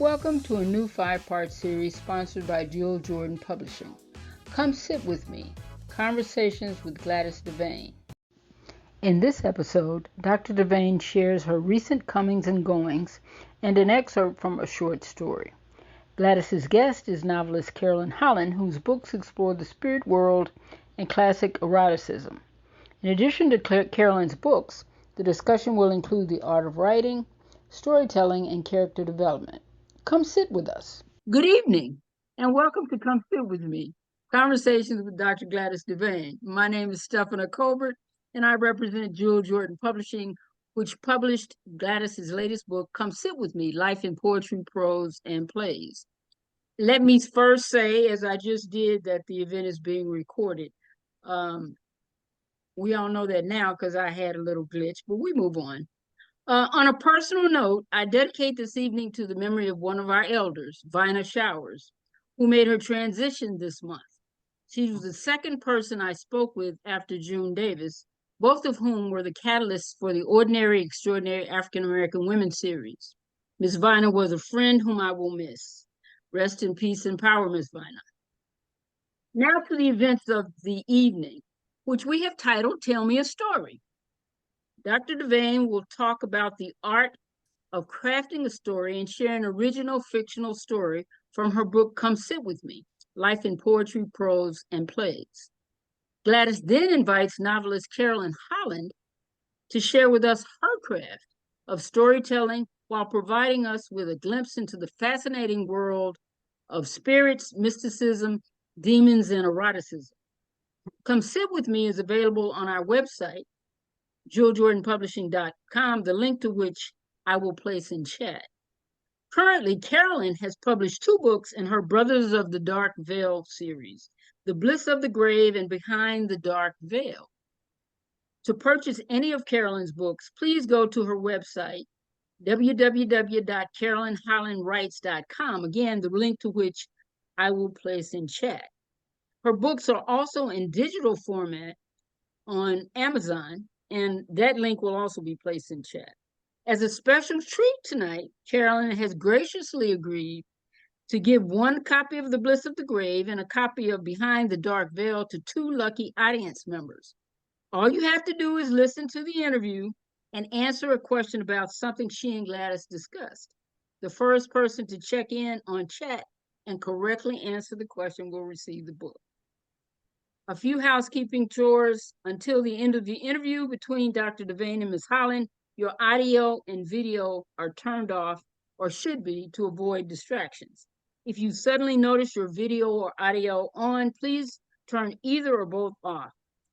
Welcome to a new 5-part series sponsored by Jewel Jordan Publishing. Come sit with me, Conversations with Gladys DeVane. In this episode, Dr. DeVane shares her recent comings and goings and an excerpt from a short story. Gladys's guest is novelist Carolyn Holland, whose books explore the spirit world and classic eroticism. In addition to Carolyn's books, the discussion will include the art of writing, storytelling, and character development. Come sit with us. Good evening, and welcome to Come Sit With Me, Conversations with Dr. Gladys DeVane. My name is Stephanie Colbert, and I represent Jewel Jordan Publishing, which published Gladys's latest book, Come Sit With Me, Life in Poetry, Prose, and Plays. Let me first say, as I just did, that the event is being recorded. We all know that now because I had a little glitch, but we move on. On a personal note, I dedicate this evening to the memory of one of our elders, Vina Showers, who made her transition this month. She was the second person I spoke with after June Davis, both of whom were the catalysts for the Ordinary, Extraordinary African American Women series. Miss Vina was a friend whom I will miss. Rest in peace and power, Miss Vina. Now to the events of the evening, which we have titled Tell Me a Story. Dr. DeVane will talk about the art of crafting a story and share an original fictional story from her book, Come Sit With Me, Life in Poetry, Prose, and Plays. Gladys then invites novelist Carolyn Holland to share with us her craft of storytelling while providing us with a glimpse into the fascinating world of spirits, mysticism, demons, and eroticism. Come Sit With Me is available on our website, JewelJordanPublishing.com, the link to which I will place in chat. Currently, Carolyn has published 2 books in her Brothers of the Dark Veil series, The Bliss of the Grave and Behind the Dark Veil. To purchase any of Carolyn's books, please go to her website, www.carolynhollandwrites.com, again, the link to which I will place in chat. Her books are also in digital format on Amazon, and that link will also be placed in chat. As a special treat tonight, Carolyn has graciously agreed to give 1 copy of The Bliss of the Grave and a copy of Behind the Dark Veil to 2 lucky audience members. All you have to do is listen to the interview and answer a question about something she and Gladys discussed. The first person to check in on chat and correctly answer the question will receive the book. A few housekeeping chores. Until the end of the interview between Dr. DeVane and Ms. Holland, your audio and video are turned off, or should be, to avoid distractions. If you suddenly notice your video or audio on, please turn either or both off.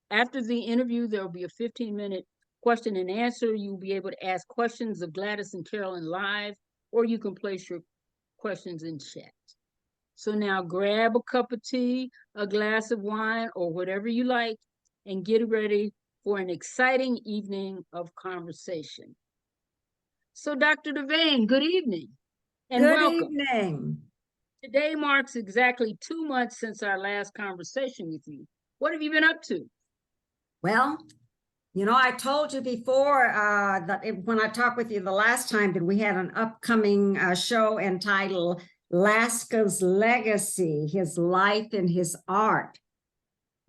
After the interview, there will be a 15-minute question and answer. You'll be able to ask questions of Gladys and Carolyn live, or you can place your questions in chat. So now grab a cup of tea, a glass of wine, or whatever you like, and get ready for an exciting evening of conversation. So Dr. DeVane, good evening and welcome. Good evening. Today marks exactly 2 months since our last conversation with you. What have you been up to? Well, you know, I told you before when I talked with you the last time that we had an upcoming show entitled Laska's Legacy, His Life and His Art.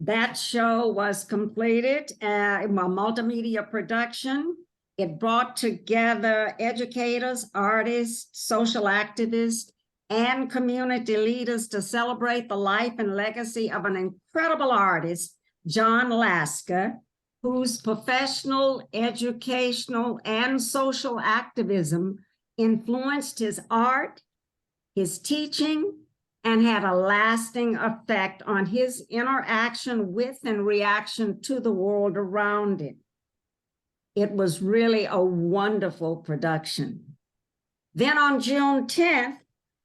That show was completed, a multimedia production. It brought together educators, artists, social activists, and community leaders to celebrate the life and legacy of an incredible artist, John Laska, whose professional, educational, and social activism influenced his art, his teaching, and had a lasting effect on his interaction with and reaction to the world around him. It was really a wonderful production. Then on June 10th,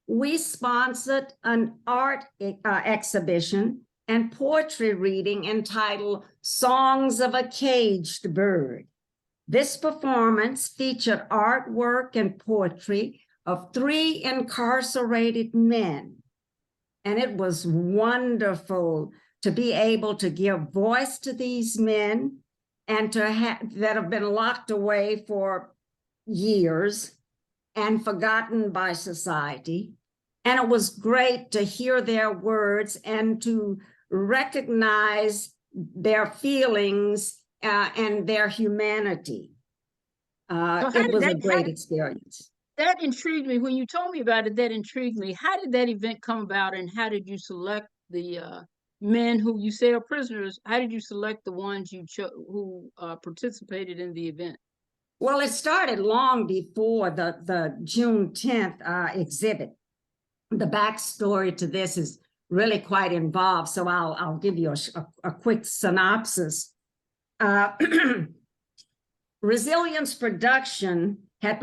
we sponsored an art exhibition and poetry reading entitled Songs of a Caged Bird. This performance featured artwork and poetry of 3 incarcerated men. And it was wonderful to be able to give voice to these men and that have been locked away for years, and forgotten by society. And it was great to hear their words and to recognize their feelings and their humanity. It was a great experience. That intrigued me. When you told me about it, that intrigued me. How did that event come about, and how did you select the men who you say are prisoners? How did you select the ones you who participated in the event? Well, it started long before the June 10th exhibit. The backstory to this is really quite involved, so I'll give you a quick synopsis. Resilience Production has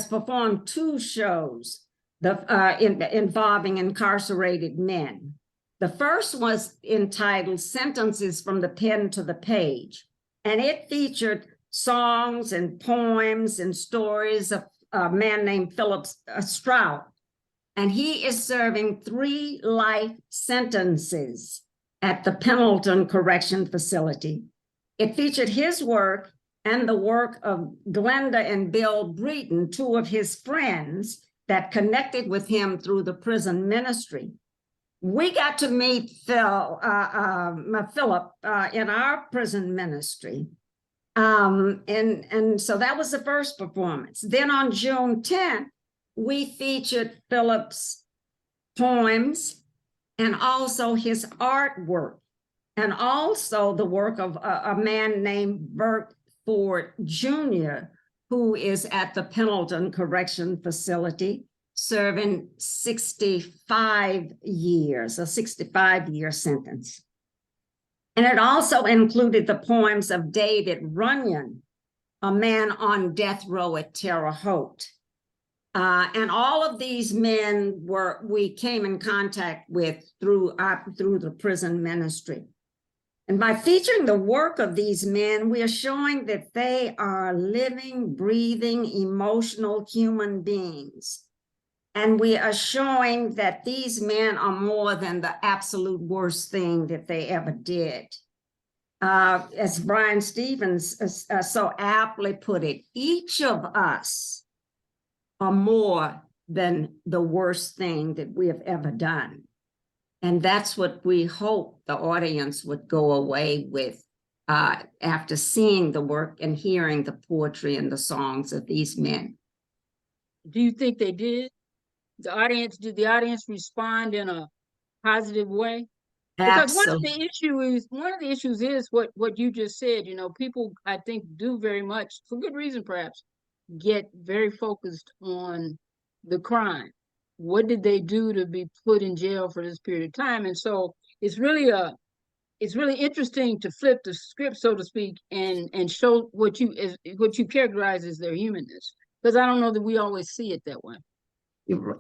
performed 2 shows involving incarcerated men. The first was entitled Sentences from the Pen to the Page, and it featured songs and poems and stories of a man named Philip Strout. And he is serving 3 life sentences at the Pendleton Correction Facility. It featured his work and the work of Glenda and Bill Breton, 2 of his friends that connected with him through the prison ministry. We got to meet Philip in our prison ministry. And so that was the first performance. Then on June 10th, we featured Philip's poems and also his artwork, and also the work of a man named Bert Ford Jr., who is at the Pendleton Correction Facility serving 65 years, a 65-year sentence. And it also included the poems of David Runyon, a man on death row at Terre Haute. And all of these men we came in contact with through the prison ministry. And by featuring the work of these men, we are showing that they are living, breathing, emotional human beings. And we are showing that these men are more than the absolute worst thing that they ever did. As Brian Stevens so aptly put it, each of us are more than the worst thing that we have ever done. And that's what we hope the audience would go away with after seeing the work and hearing the poetry and the songs of these men. Do you think they did? Did the audience respond in a positive way? Because Absolutely. one of the issues is what you just said. You know, people, I think, do very much, for good reason perhaps, get very focused on the crime. What did they do to be put in jail for this period of time? And so it's really interesting to flip the script, so to speak, and show what you characterize as their humanness. Because I don't know that we always see it that way.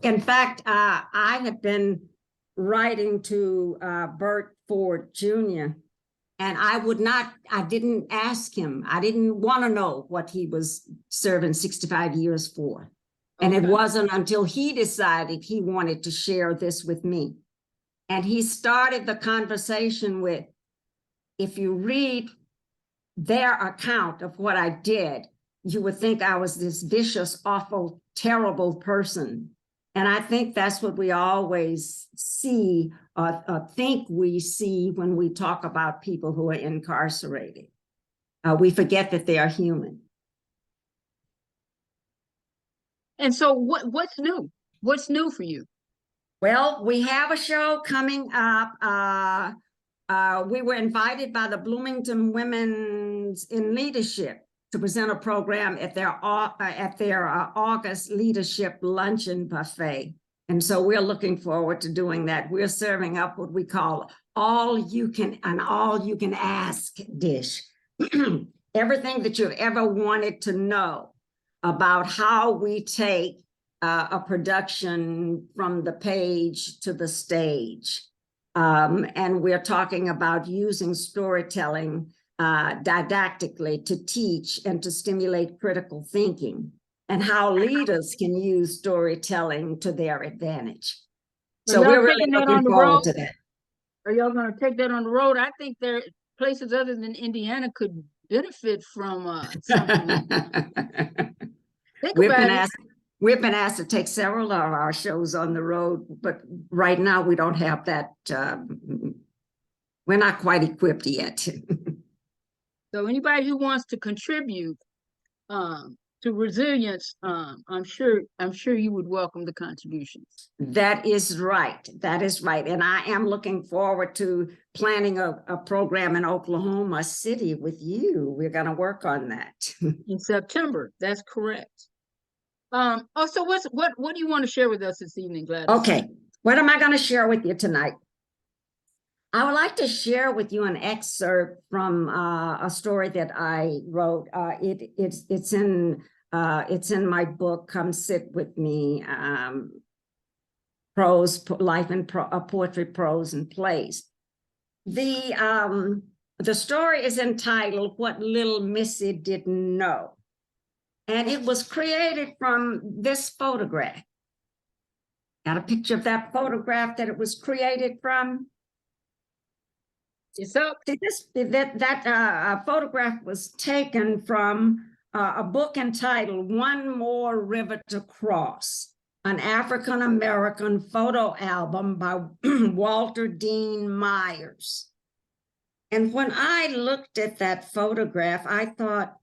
In fact, I have been writing to Bert Ford Jr., and I didn't ask him. I didn't want to know what he was serving 65 years for. And it wasn't until he decided he wanted to share this with me. And he started the conversation with, if you read their account of what I did, you would think I was this vicious, awful, terrible person. And I think that's what we always see or think we see when we talk about people who are incarcerated. We forget that they are human. And so what's new? What's new for you? Well, we have a show coming up. We were invited by the Bloomington Women's in Leadership to present a program at their August Leadership Luncheon Buffet. And so we're looking forward to doing that. We're serving up what we call all you can ask dish. Everything that you've ever wanted to know about how we take a production from the page to the stage. And we're talking about using storytelling didactically to teach and to stimulate critical thinking, and how leaders can use storytelling to their advantage. So we're really looking forward to that. Are y'all going to take that on the road? I think there are places other than Indiana could benefit from something like that. We've been asked. We've been asked to take several of our shows on the road, but right now we don't have that. We're not quite equipped yet. So anybody who wants to contribute to resilience, I'm sure you would welcome the contributions. That is right. That is right. And I am looking forward to planning a program in Oklahoma City with you. We're going to work on that. In September, that's correct. Also, what do you want to share with us this evening, Gladys? Okay, what am I going to share with you tonight? I would like to share with you an excerpt from a story that I wrote. It's in my book, Come Sit With Me, Prose, Life and Poetry, Prose and Plays. The story is entitled What Little Missy Didn't Know. And it was created from this photograph. Got a picture of that photograph that it was created from? It's up. That photograph was taken from a book entitled One More River to Cross, an African-American photo album by Walter Dean Myers. And when I looked at that photograph, I thought,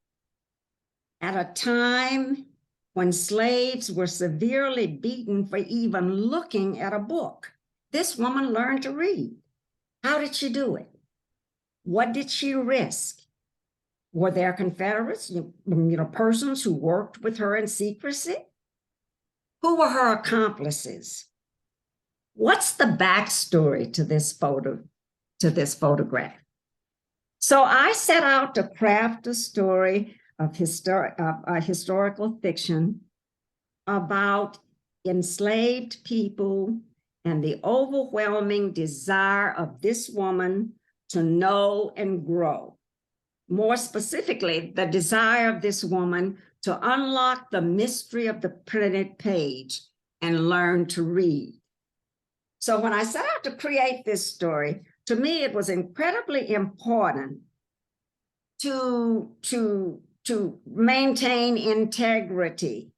at a time when slaves were severely beaten for even looking at a book, this woman learned to read. How did she do it? What did she risk? Were there Confederates, persons who worked with her in secrecy? Who were her accomplices? What's the backstory to this photograph? So I set out to craft a story of historical fiction about enslaved people and the overwhelming desire of this woman to know and grow. More specifically, the desire of this woman to unlock the mystery of the printed page and learn to read. So when I set out to create this story, to me, it was incredibly important to maintain integrity,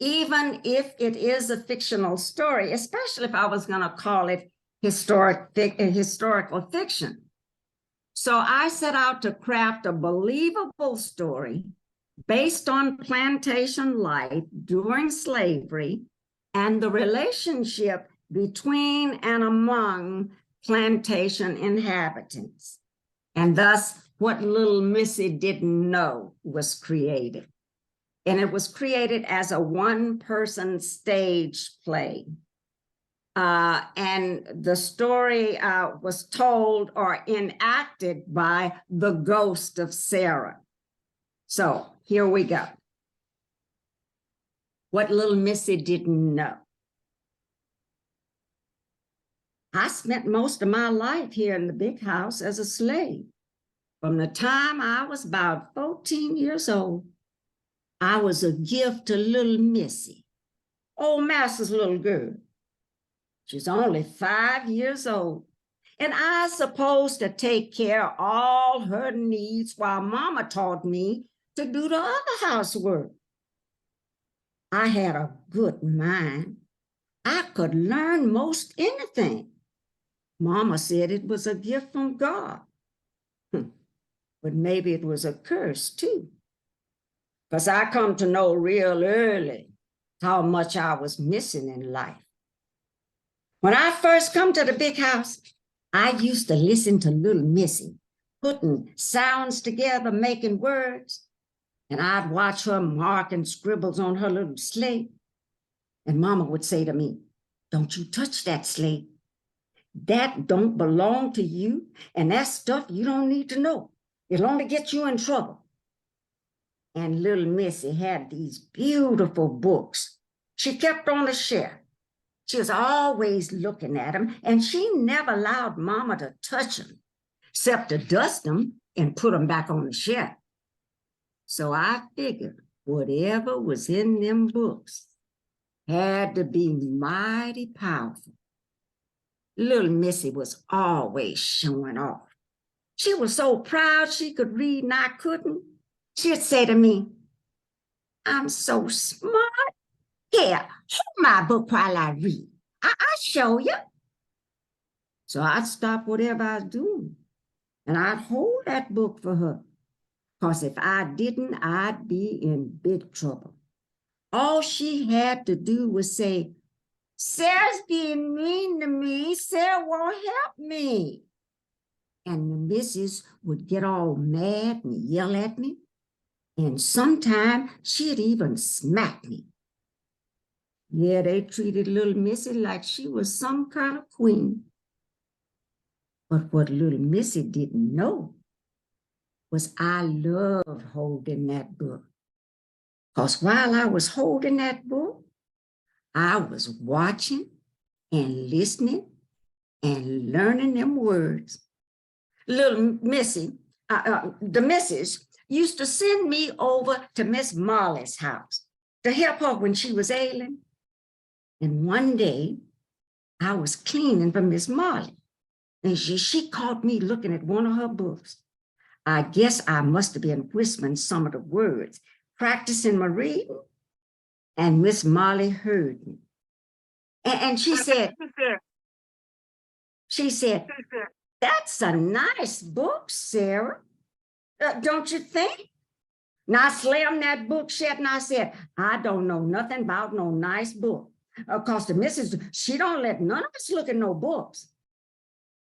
even if it is a fictional story, especially if I was going to call it historical fiction. So I set out to craft a believable story based on plantation life during slavery and the relationship between and among plantation inhabitants. And thus, What Little Missy Didn't Know was created. And it was created as a one-person stage play. And the story was told or enacted by the ghost of Sarah. So here we go. What Little Missy Didn't Know. I spent most of my life here in the big house as a slave. From the time I was about 14 years old, I was a gift to little Missy, old master's little girl. She's only 5 years old, and I was supposed to take care of all her needs while Mama taught me to do the other housework. I had a good mind. I could learn most anything. Mama said it was a gift from God. But maybe it was a curse too. Because I come to know real early how much I was missing in life. When I first come to the big house, I used to listen to little Missy, putting sounds together, making words. And I'd watch her marking scribbles on her little slate. And Mama would say to me, "Don't you touch that slate. That don't belong to you, and that's stuff you don't need to know. It'll only get you in trouble." And little Missy had these beautiful books she kept on the shelf. She was always looking at them, and she never allowed Mama to touch them, except to dust them and put them back on the shelf. So I figured whatever was in them books had to be mighty powerful. Little Missy was always showing off. She was so proud she could read and I couldn't. She'd say to me, "I'm so smart. Here, hold my book while I read. I'll show you. So I'd stop whatever I was doing and I'd hold that book for her. Because if I didn't, I'd be in big trouble. All she had to do was say, Sarah's being mean to me. Sarah won't help me. And the missus would get all mad and yell at me. And sometimes she'd even smack me. Yeah, they treated little Missy like she was some kind of queen. But what little Missy didn't know was I loved holding that book. Because while I was holding that book, I was watching and listening and learning them words. Little Missy, the missus used to send me over to Miss Molly's house to help her when she was ailing. And one day I was cleaning for Miss Molly and she caught me looking at one of her books. I guess I must have been whispering some of the words, practicing my reading, and Miss Molly heard me. And she said, that's a nice book, Sarah. Don't you think? Now I slammed that book shut and I said, I don't know nothing about no nice book. Because the missus, she don't let none of us look at no books.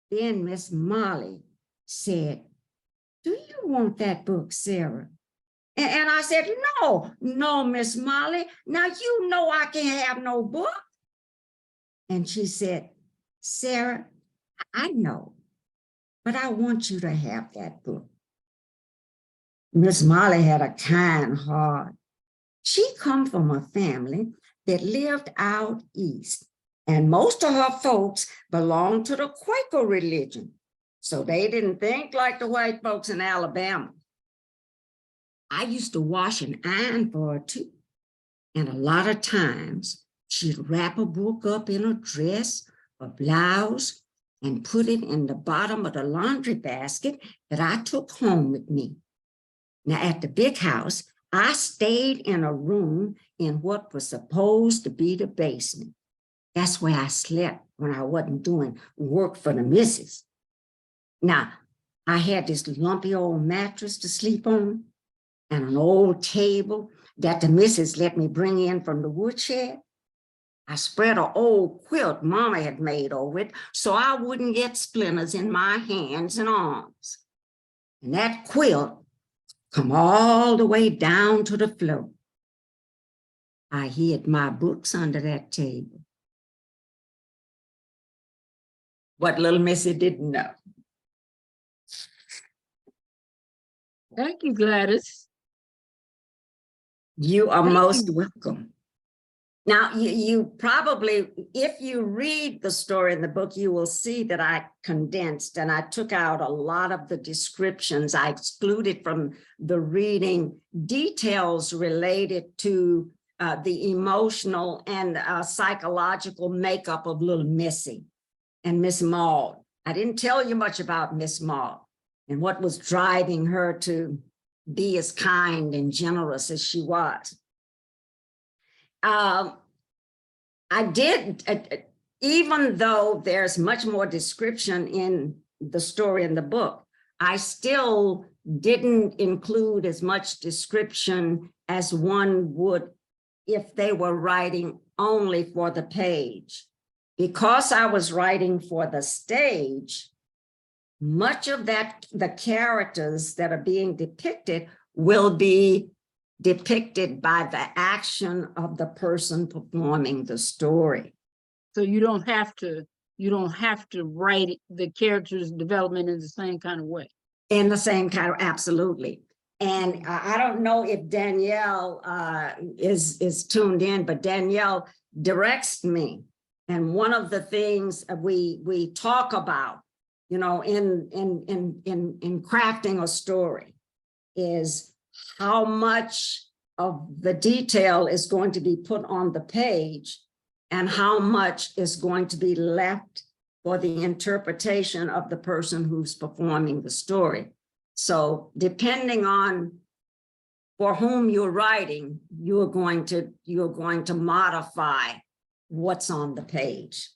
Then Miss Molly said, do you want that book, Sarah? And I said, no, Miss Molly. Now you know I can't have no book. And she said, Sarah, I know, but I want you to have that book. Miss Molly had a kind heart. She come from a family that lived out east, and most of her folks belonged to the Quaker religion. So they didn't think like the white folks in Alabama. I used to wash and iron for her too. And a lot of times she'd wrap a book up in a dress or blouse and put it in the bottom of the laundry basket that I took home with me. Now at the big house, I stayed in a room in what was supposed to be the basement. That's where I slept when I wasn't doing work for the missus. Now, I had this lumpy old mattress to sleep on and an old table that the missus let me bring in from the woodshed. I spread an old quilt Mama had made over it so I wouldn't get splinters in my hands and arms. And that quilt come all the way down to the floor. I hid my books under that table. What little Missy didn't know. Thank you, Gladys. You are most welcome. Now, you probably, if you read the story in the book, you will see that I condensed and I took out a lot of the descriptions. I excluded from the reading details related to the emotional and psychological makeup of little Missy and Miss Maud. I didn't tell you much about Miss Maud and what was driving her to be as kind and generous as she was. I did, even though there's much more description in the story in the book, I still didn't include as much description as one would if they were writing only for the page. Because I was writing for the stage, much of that, the characters that are being depicted will be depicted by the action of the person performing the story. So you don't have to write the character's development in the same kind of way. In the same kind of, absolutely. And I don't know if Danielle is tuned in, but Danielle directs me. And one of the things we talk about, you know, in crafting a story is how much of the detail is going to be put on the page and how much is going to be left for the interpretation of the person who's performing the story. So depending on for whom you're writing, you're going to modify what's on the page.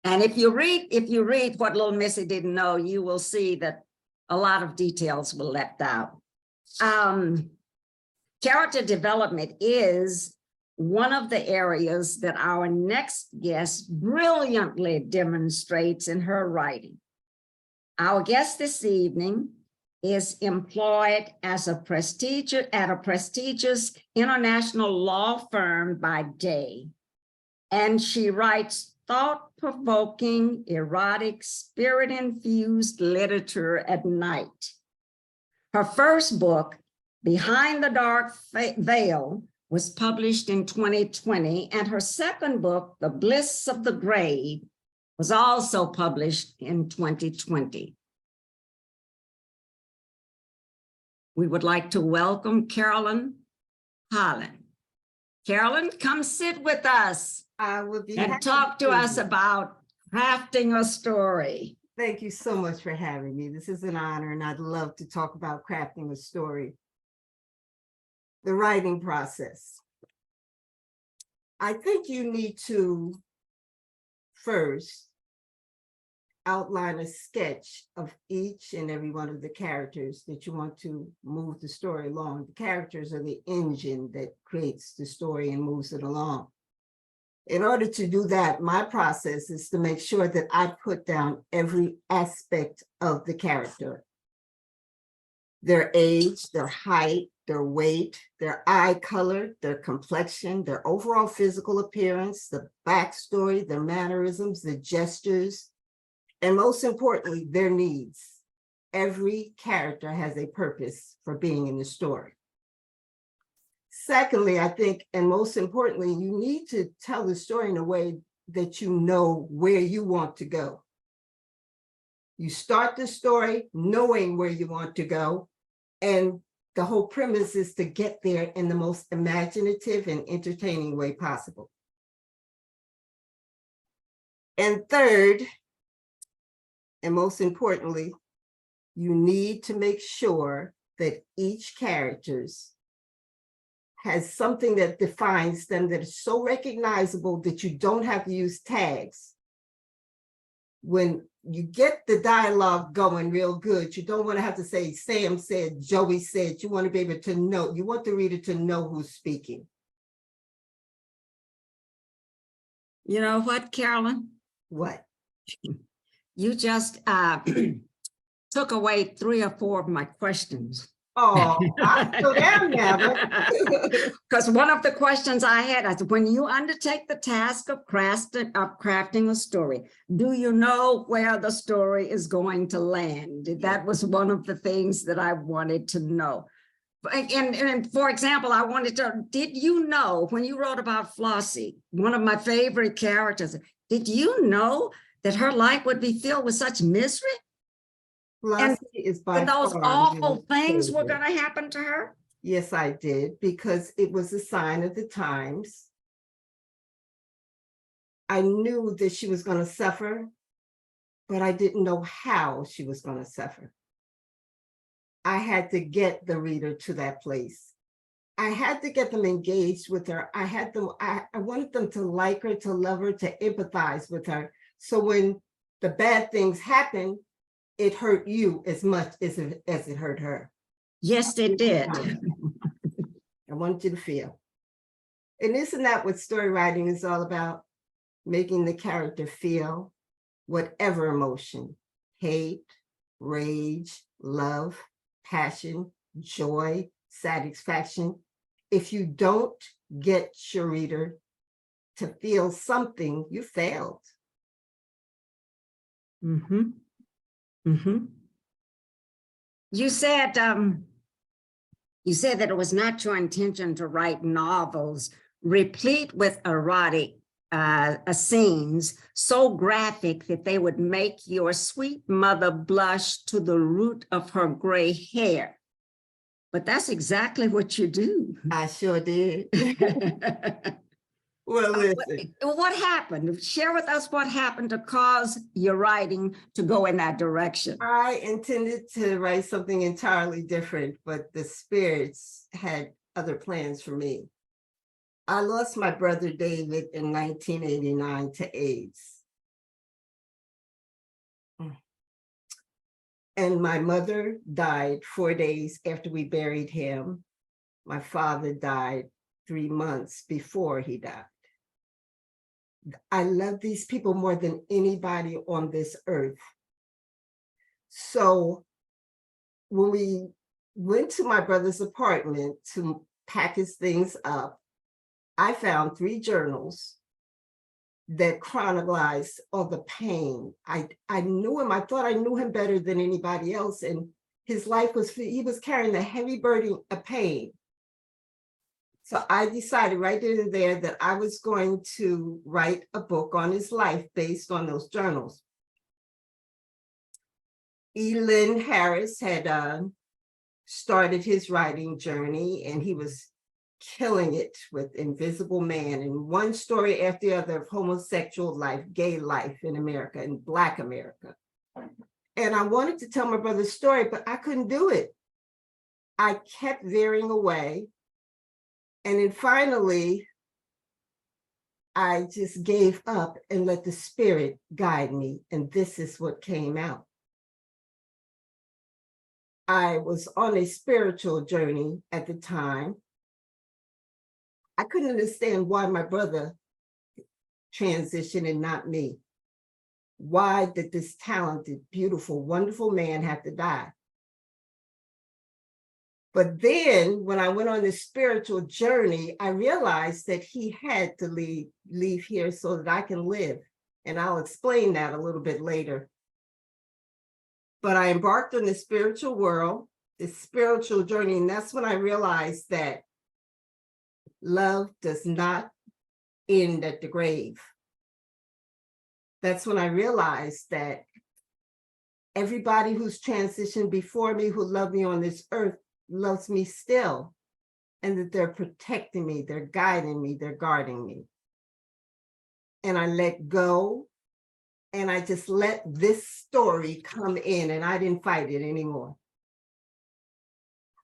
And if you read what Little Missy didn't know, you will see that a lot of details were left out. Character development is one of the areas that our next guest brilliantly demonstrates in her writing. Our guest this evening is employed as at a prestigious international law firm by day, and she writes thought-provoking, erotic, spirit-infused literature at night. Her first book, Behind the Dark Veil, was published in 2020, and her second book, The Bliss of the Grave, was also published in 2020. We would like to welcome Carolyn Holland. Carolyn, come sit with us. I would be and happy talk to to. us about crafting a story. Thank you so much for having me. This is an honor, and I'd love to talk about crafting a story. The writing process. I think you need to first outline a sketch of each and every one of the characters that you want to move the story along. The characters are the engine that creates the story and moves it along. In order to do that, my process is to make sure that I put down every aspect of the character. Their age, their height, their weight, their eye color, their complexion, their overall physical appearance, the backstory, their mannerisms, the gestures, and most importantly, their needs. Every character has a purpose for being in the story. Secondly, I think, and most importantly, you need to tell the story in a way that you know where you want to go. You start the story knowing where you want to go, and the whole premise is to get there in the most imaginative and entertaining way possible. And third, and most importantly, you need to make sure that each character has something that defines them that is so recognizable that you don't have to use tags. When you get the dialogue going real good, you don't want to have to say, Sam said, Joey said. You want to be able to know, you want the reader to know who's speaking. You know what, Carolyn? What? You just took away 3 or 4 of my questions. Oh, I slow down now. Because one of the questions I had is, when you undertake the task of crafting a story, do you know where the story is going to land? That was one of the things that I wanted to know. And for example, I wanted to, did you know when you wrote about Flossie, one of my favorite characters, did you know that her life would be filled with such misery? Flossie is by And those far awful my things were favorite. going to happen to her? Yes, I did, because it was a sign of the times. I knew that she was going to suffer, but I didn't know how she was going to suffer. I had to get the reader to that place. I had to get them engaged with her. I wanted them to like her, to love her, to empathize with her. So when the bad things happen, it hurt you as much as it hurt her. Yes, it did. I want you to feel. And isn't that what story writing is all about? Making the character feel whatever emotion, hate, rage, love, passion, joy, satisfaction. If you don't get your reader to feel something, you failed. Mm-hmm. Mm-hmm. You said that it was not your intention to write novels replete with erotic scenes so graphic that they would make your sweet mother blush to the root of her gray hair. But that's exactly what you do. I sure did. Well, listen, What happened? Share with us what happened to cause your writing to go in that direction. I intended to write something entirely different, but the spirits had other plans for me. I lost my brother David in 1989 to AIDS. And my mother died 4 days after we buried him. My father died 3 months before he died. I love these people more than anybody on this earth. So when we went to my brother's apartment to pack his things up, I found 3 journals that chronicalized all the pain. I knew him. I thought I knew him better than anybody else. And his life was, he was carrying the heavy burden of pain. So I decided right then and there that I was going to write a book on his life based on those journals. Elin Harris had started his writing journey, and he was killing it with Invisible Man and one story after the other of homosexual life, gay life in America and Black America. And I wanted to tell my brother's story, but I couldn't do it. I kept veering away. And then finally, I just gave up and let the spirit guide me. And this is what came out. I was on a spiritual journey at the time. I couldn't understand why my brother transitioned and not me. Why did this talented, beautiful, wonderful man have to die? But then when I went on this spiritual journey, I realized that he had to leave here so that I can live. And I'll explain that a little bit later. But I embarked on the spiritual world, this spiritual journey, and that's when I realized that love does not end at the grave. That's when I realized that everybody who's transitioned before me, who loved me on this earth, loves me still, and that they're protecting me, they're guiding me, they're guarding me. And I let go, and I just let this story come in, and I didn't fight it anymore.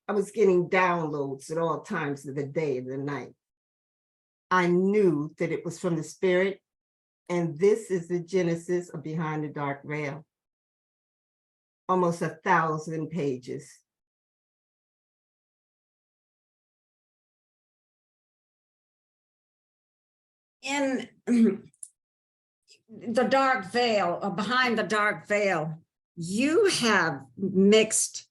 I was getting downloads at all times of the day and the night. I knew that it was from the spirit, and this is the genesis of Behind the Dark Veil. Almost 1,000 pages. In the dark veil, or behind the dark veil, you have mixed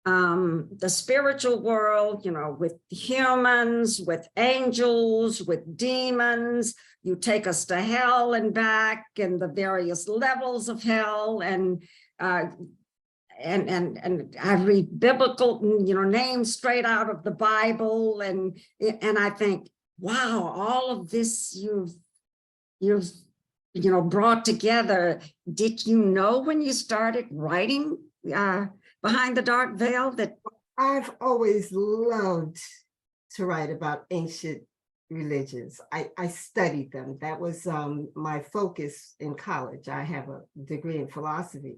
the spiritual world, you know, with humans, with angels, with demons. You take us to hell and back, and the various levels of hell, and I read biblical, you know, names straight out of the Bible, and I think, wow, all of this you've you know brought together. Did you know when you started writing Behind the Dark Veil that I've always loved to write about ancient religions. I studied them. That was my focus in college. I have a degree in philosophy.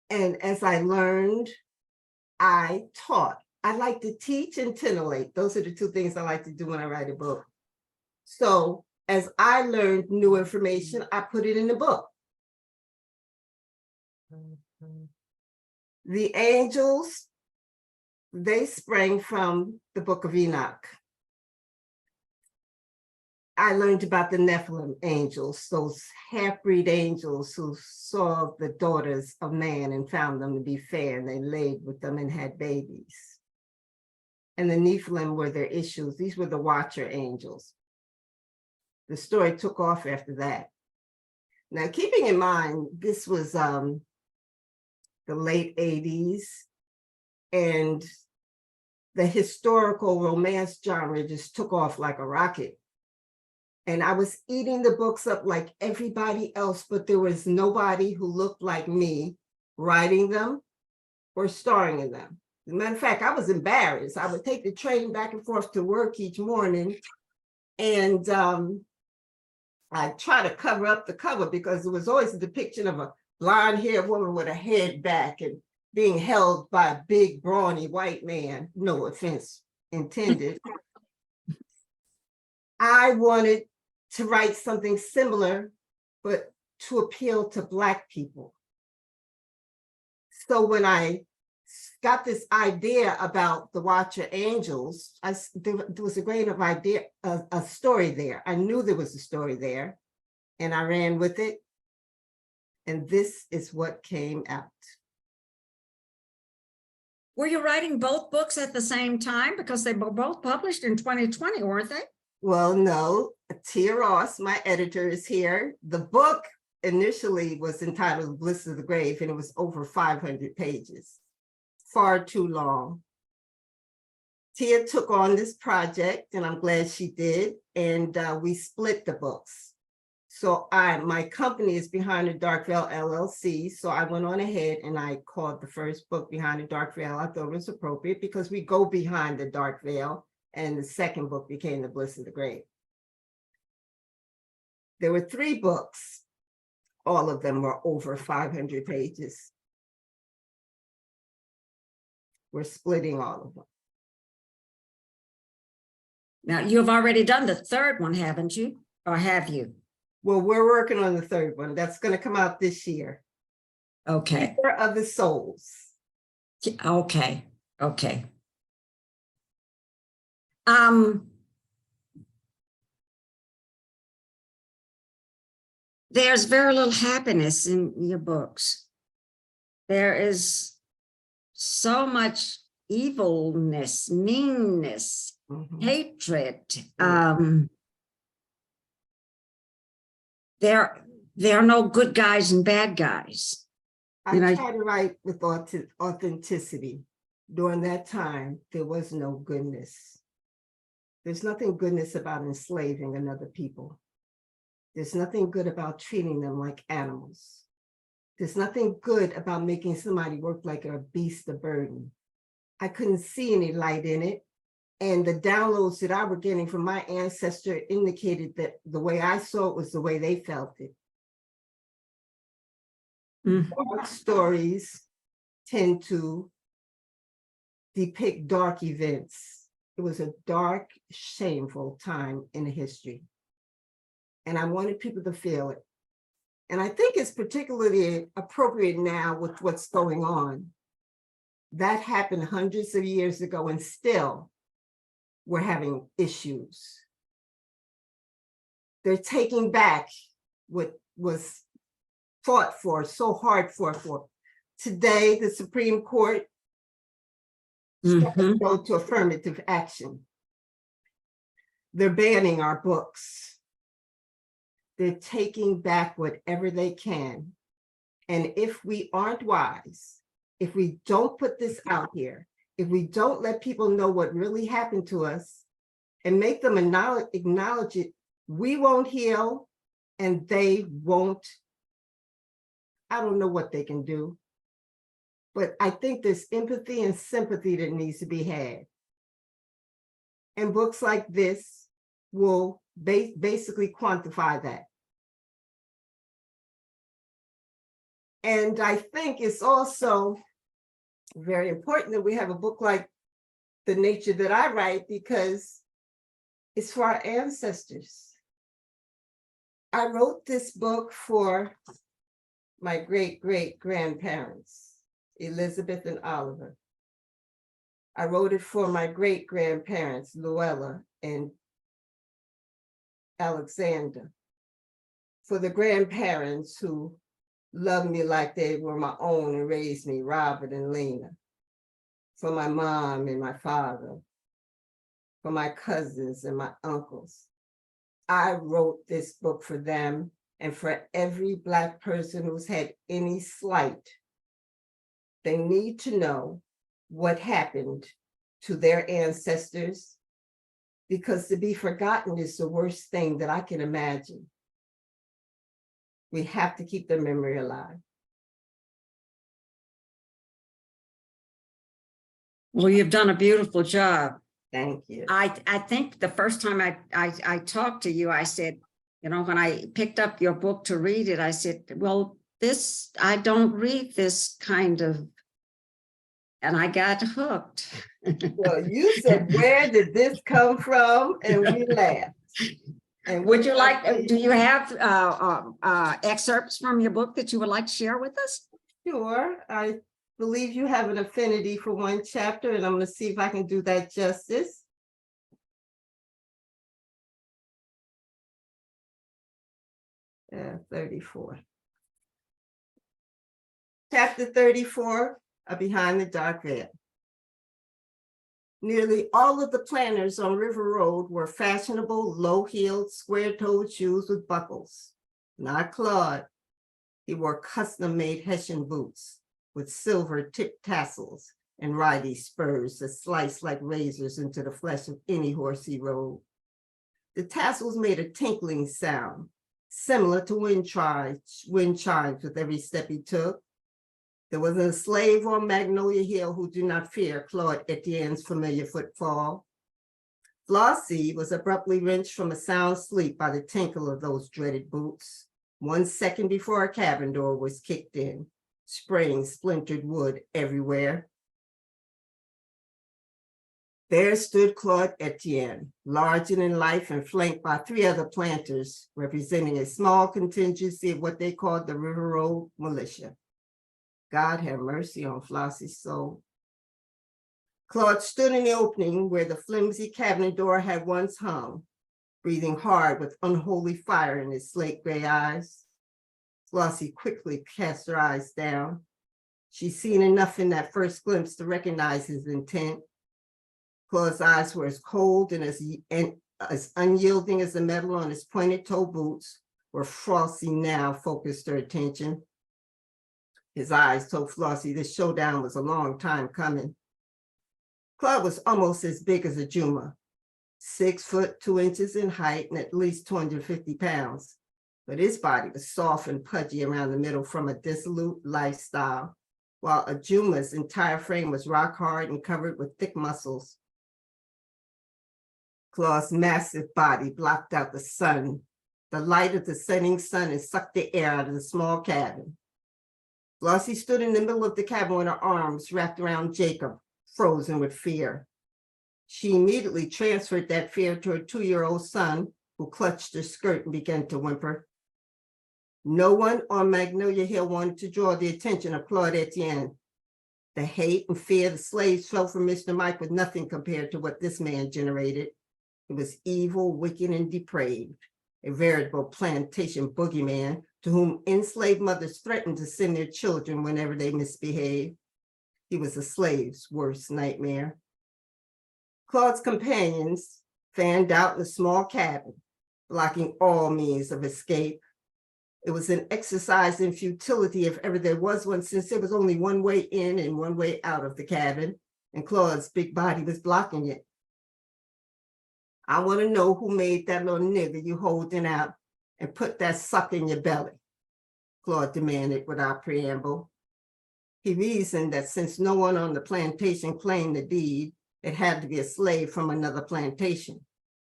And as I learned, I taught. I like to teach and titillate. Those are the 2 things I like to do when I write a book. So as I learned new information, I put it in the book. The angels, they sprang from the Book of Enoch. I learned about the Nephilim angels, those half-breed angels who saw the daughters of man and found them to be fair, and they laid with them and had babies. And the Nephilim were their issues. These were the watcher angels. The story took off after that. Now, keeping in mind, this was the late 80s, and the historical romance genre just took off like a rocket. And I was eating the books up like everybody else, but there was nobody who looked like me writing them or starring in them. As a matter of fact, I was embarrassed. I would take the train back and forth to work each morning, And I try to cover up the cover because it was always a depiction of a blonde-haired woman with a head back and being held by a big, brawny white man. No offense intended. I wanted to write something similar, but to appeal to Black people. So when I got this idea about the Watcher Angels, there was a grain of idea, a story there. I knew there was a story there, and I ran with it. And this is what came out. Were you writing both books at the same time? Because they were both published in 2020, weren't they? Well, no, Tia Ross, my editor, is here. The book initially was entitled Bliss of the Grave, and it was over 500 pages. Far too long. Tia took on this project, and I'm glad she did, and we split the books. So my company is Behind the Dark Veil LLC, so I went on ahead and I called the first book Behind the Dark Veil. I thought it was appropriate because we go behind the dark veil, and the second book became The Bliss of the Grave. There were 3 books. All of them were over 500 pages. We're splitting all of them. Now, you've already done the third one, haven't you? Or have you? Well, we're working on the third one. That's going to come out this year. Okay. Keeper of the Souls. Okay. Okay. There's very little happiness in your books. There is so much evilness, meanness, hatred. There are no good guys and bad guys. I try to write with authenticity. During that time, there was no goodness. There's nothing goodness about enslaving another people. There's nothing good about treating them like animals. There's nothing good about making somebody work like a beast of burden. I couldn't see any light in it. And the downloads that I were getting from my ancestor indicated that the way I saw it was the way they felt it. Dark stories tend to depict dark events. It was a dark, shameful time in history. And I wanted people to feel it. And I think it's particularly appropriate now with what's going on. That happened hundreds of years ago, and still we're having issues. They're taking back what was fought for, so hard fought for. Today, the Supreme Court go to affirmative action. They're banning our books. They're taking back whatever they can. And if we aren't wise, if we don't put this out here, if we don't let people know what really happened to us and make them acknowledge it, we won't heal and they won't. I don't know what they can do, but I think there's empathy and sympathy that needs to be had. And books like this will basically quantify that. And I think it's also very important that we have a book like The Nature That I Write, because it's for our ancestors. I wrote this book for my great-great-grandparents, Elizabeth and Oliver. I wrote it for my great-grandparents, Luella and Alexander, for the grandparents who loved me like they were my own and raised me, Robert and Lena, for my mom and my father, for my cousins and my uncles. I wrote this book for them and for every Black person who's had any slight. They need to know what happened to their ancestors, because to be forgotten is the worst thing that I can imagine. We have to keep their memory alive. Well, you've done a beautiful job. Thank you. I think the first time I talked to you, I said, you know, when I picked up your book to read it, I said, well, I don't read this kind of, and I got hooked. Well, you said, where did this come from? And we laughed. And Would you like, do you have excerpts from your book that you would like to share with us? Sure. I believe you have an affinity for one chapter, and I'm going to see if I can do that justice. Yeah, 34. Chapter 34, Behind the Dark Veil. Nearly all of the planters on River Road were fashionable, low-heeled, square-toed shoes with buckles. Not Claude. He wore custom-made Hessian boots with silver-tipped tassels and riding spurs that sliced like razors into the flesh of any horse he rode. The tassels made a tinkling sound, similar to wind chimes with every step he took. There wasn't a slave on Magnolia Hill who did not fear Claude Etienne's familiar footfall. Flossie was abruptly wrenched from a sound sleep by the tinkle of those dreaded boots. 1 second before a cabin door was kicked in, spraying splintered wood everywhere. There stood Claude Etienne, larger than life and flanked by 3 other planters, representing a small contingency of what they called the River Road Militia. God have mercy on Flossie's soul. Claude stood in the opening where the flimsy cabinet door had once hung, breathing hard with unholy fire in his slate gray eyes. Flossie quickly cast her eyes down. She'd seen enough in that first glimpse to recognize his intent. Claude's eyes were as cold and as unyielding as the metal on his pointed toe boots, where Flossie now focused her attention. His eyes told Flossie this showdown was a long time coming. Claude was almost as big as a Juma, 6 foot 2 inches in height and at least 250 pounds. But his body was soft and pudgy around the middle from a dissolute lifestyle, while Ajuma's entire frame was rock hard and covered with thick muscles. Claude's massive body blocked out the sun, the light of the setting sun, and sucked the air out of the small cabin. Flossie stood in the middle of the cabin with her arms wrapped around Jacob, frozen with fear. She immediately transferred that fear to her 2-year-old son, who clutched her skirt and began to whimper. No one on Magnolia Hill wanted to draw the attention of Claude Etienne. The hate and fear the slaves felt from Mr. Mike was nothing compared to what this man generated. It was evil, wicked, and depraved, a veritable plantation boogeyman to whom enslaved mothers threatened to send their children whenever they misbehaved. He was a slave's worst nightmare. Claude's companions fanned out in a small cabin, blocking all means of escape. It was an exercise in futility if ever there was one, since there was only one way in and one way out of the cabin, and Claude's big body was blocking it. I want to know who made that little nigger you holding out and put that suck in your belly, Claude demanded without preamble. He reasoned that since no one on the plantation claimed the deed, it had to be a slave from another plantation.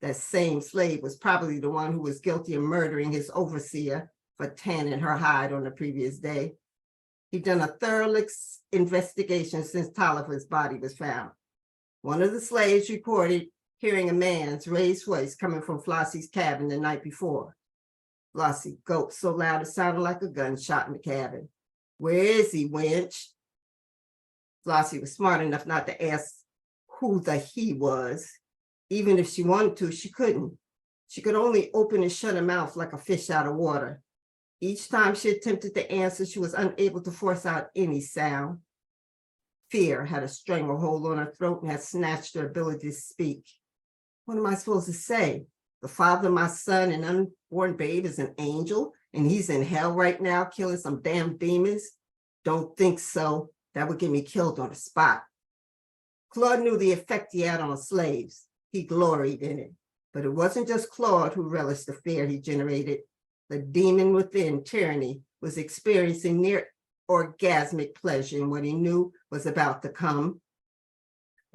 That same slave was probably the one who was guilty of murdering his overseer for tanning her hide on the previous day. He'd done a thorough investigation since Tolliver's body was found. One of the slaves reported hearing a man's raised voice coming from Flossie's cabin the night before. Flossie gulped so loud it sounded like a gunshot in the cabin. Where is he, wench? Flossie was smart enough not to ask who the he was. Even if she wanted to, she couldn't. She could only open and shut her mouth like a fish out of water. Each time she attempted to answer, she was unable to force out any sound. Fear had a stranglehold on her throat and had snatched her ability to speak. What am I supposed to say? The father of my son and unborn babe is an angel, and he's in hell right now killing some damn demons? Don't think so. That would get me killed on the spot. Claude knew the effect he had on slaves. He gloried in it. But it wasn't just Claude who relished the fear he generated. The demon within, tyranny, was experiencing near orgasmic pleasure in what he knew was about to come.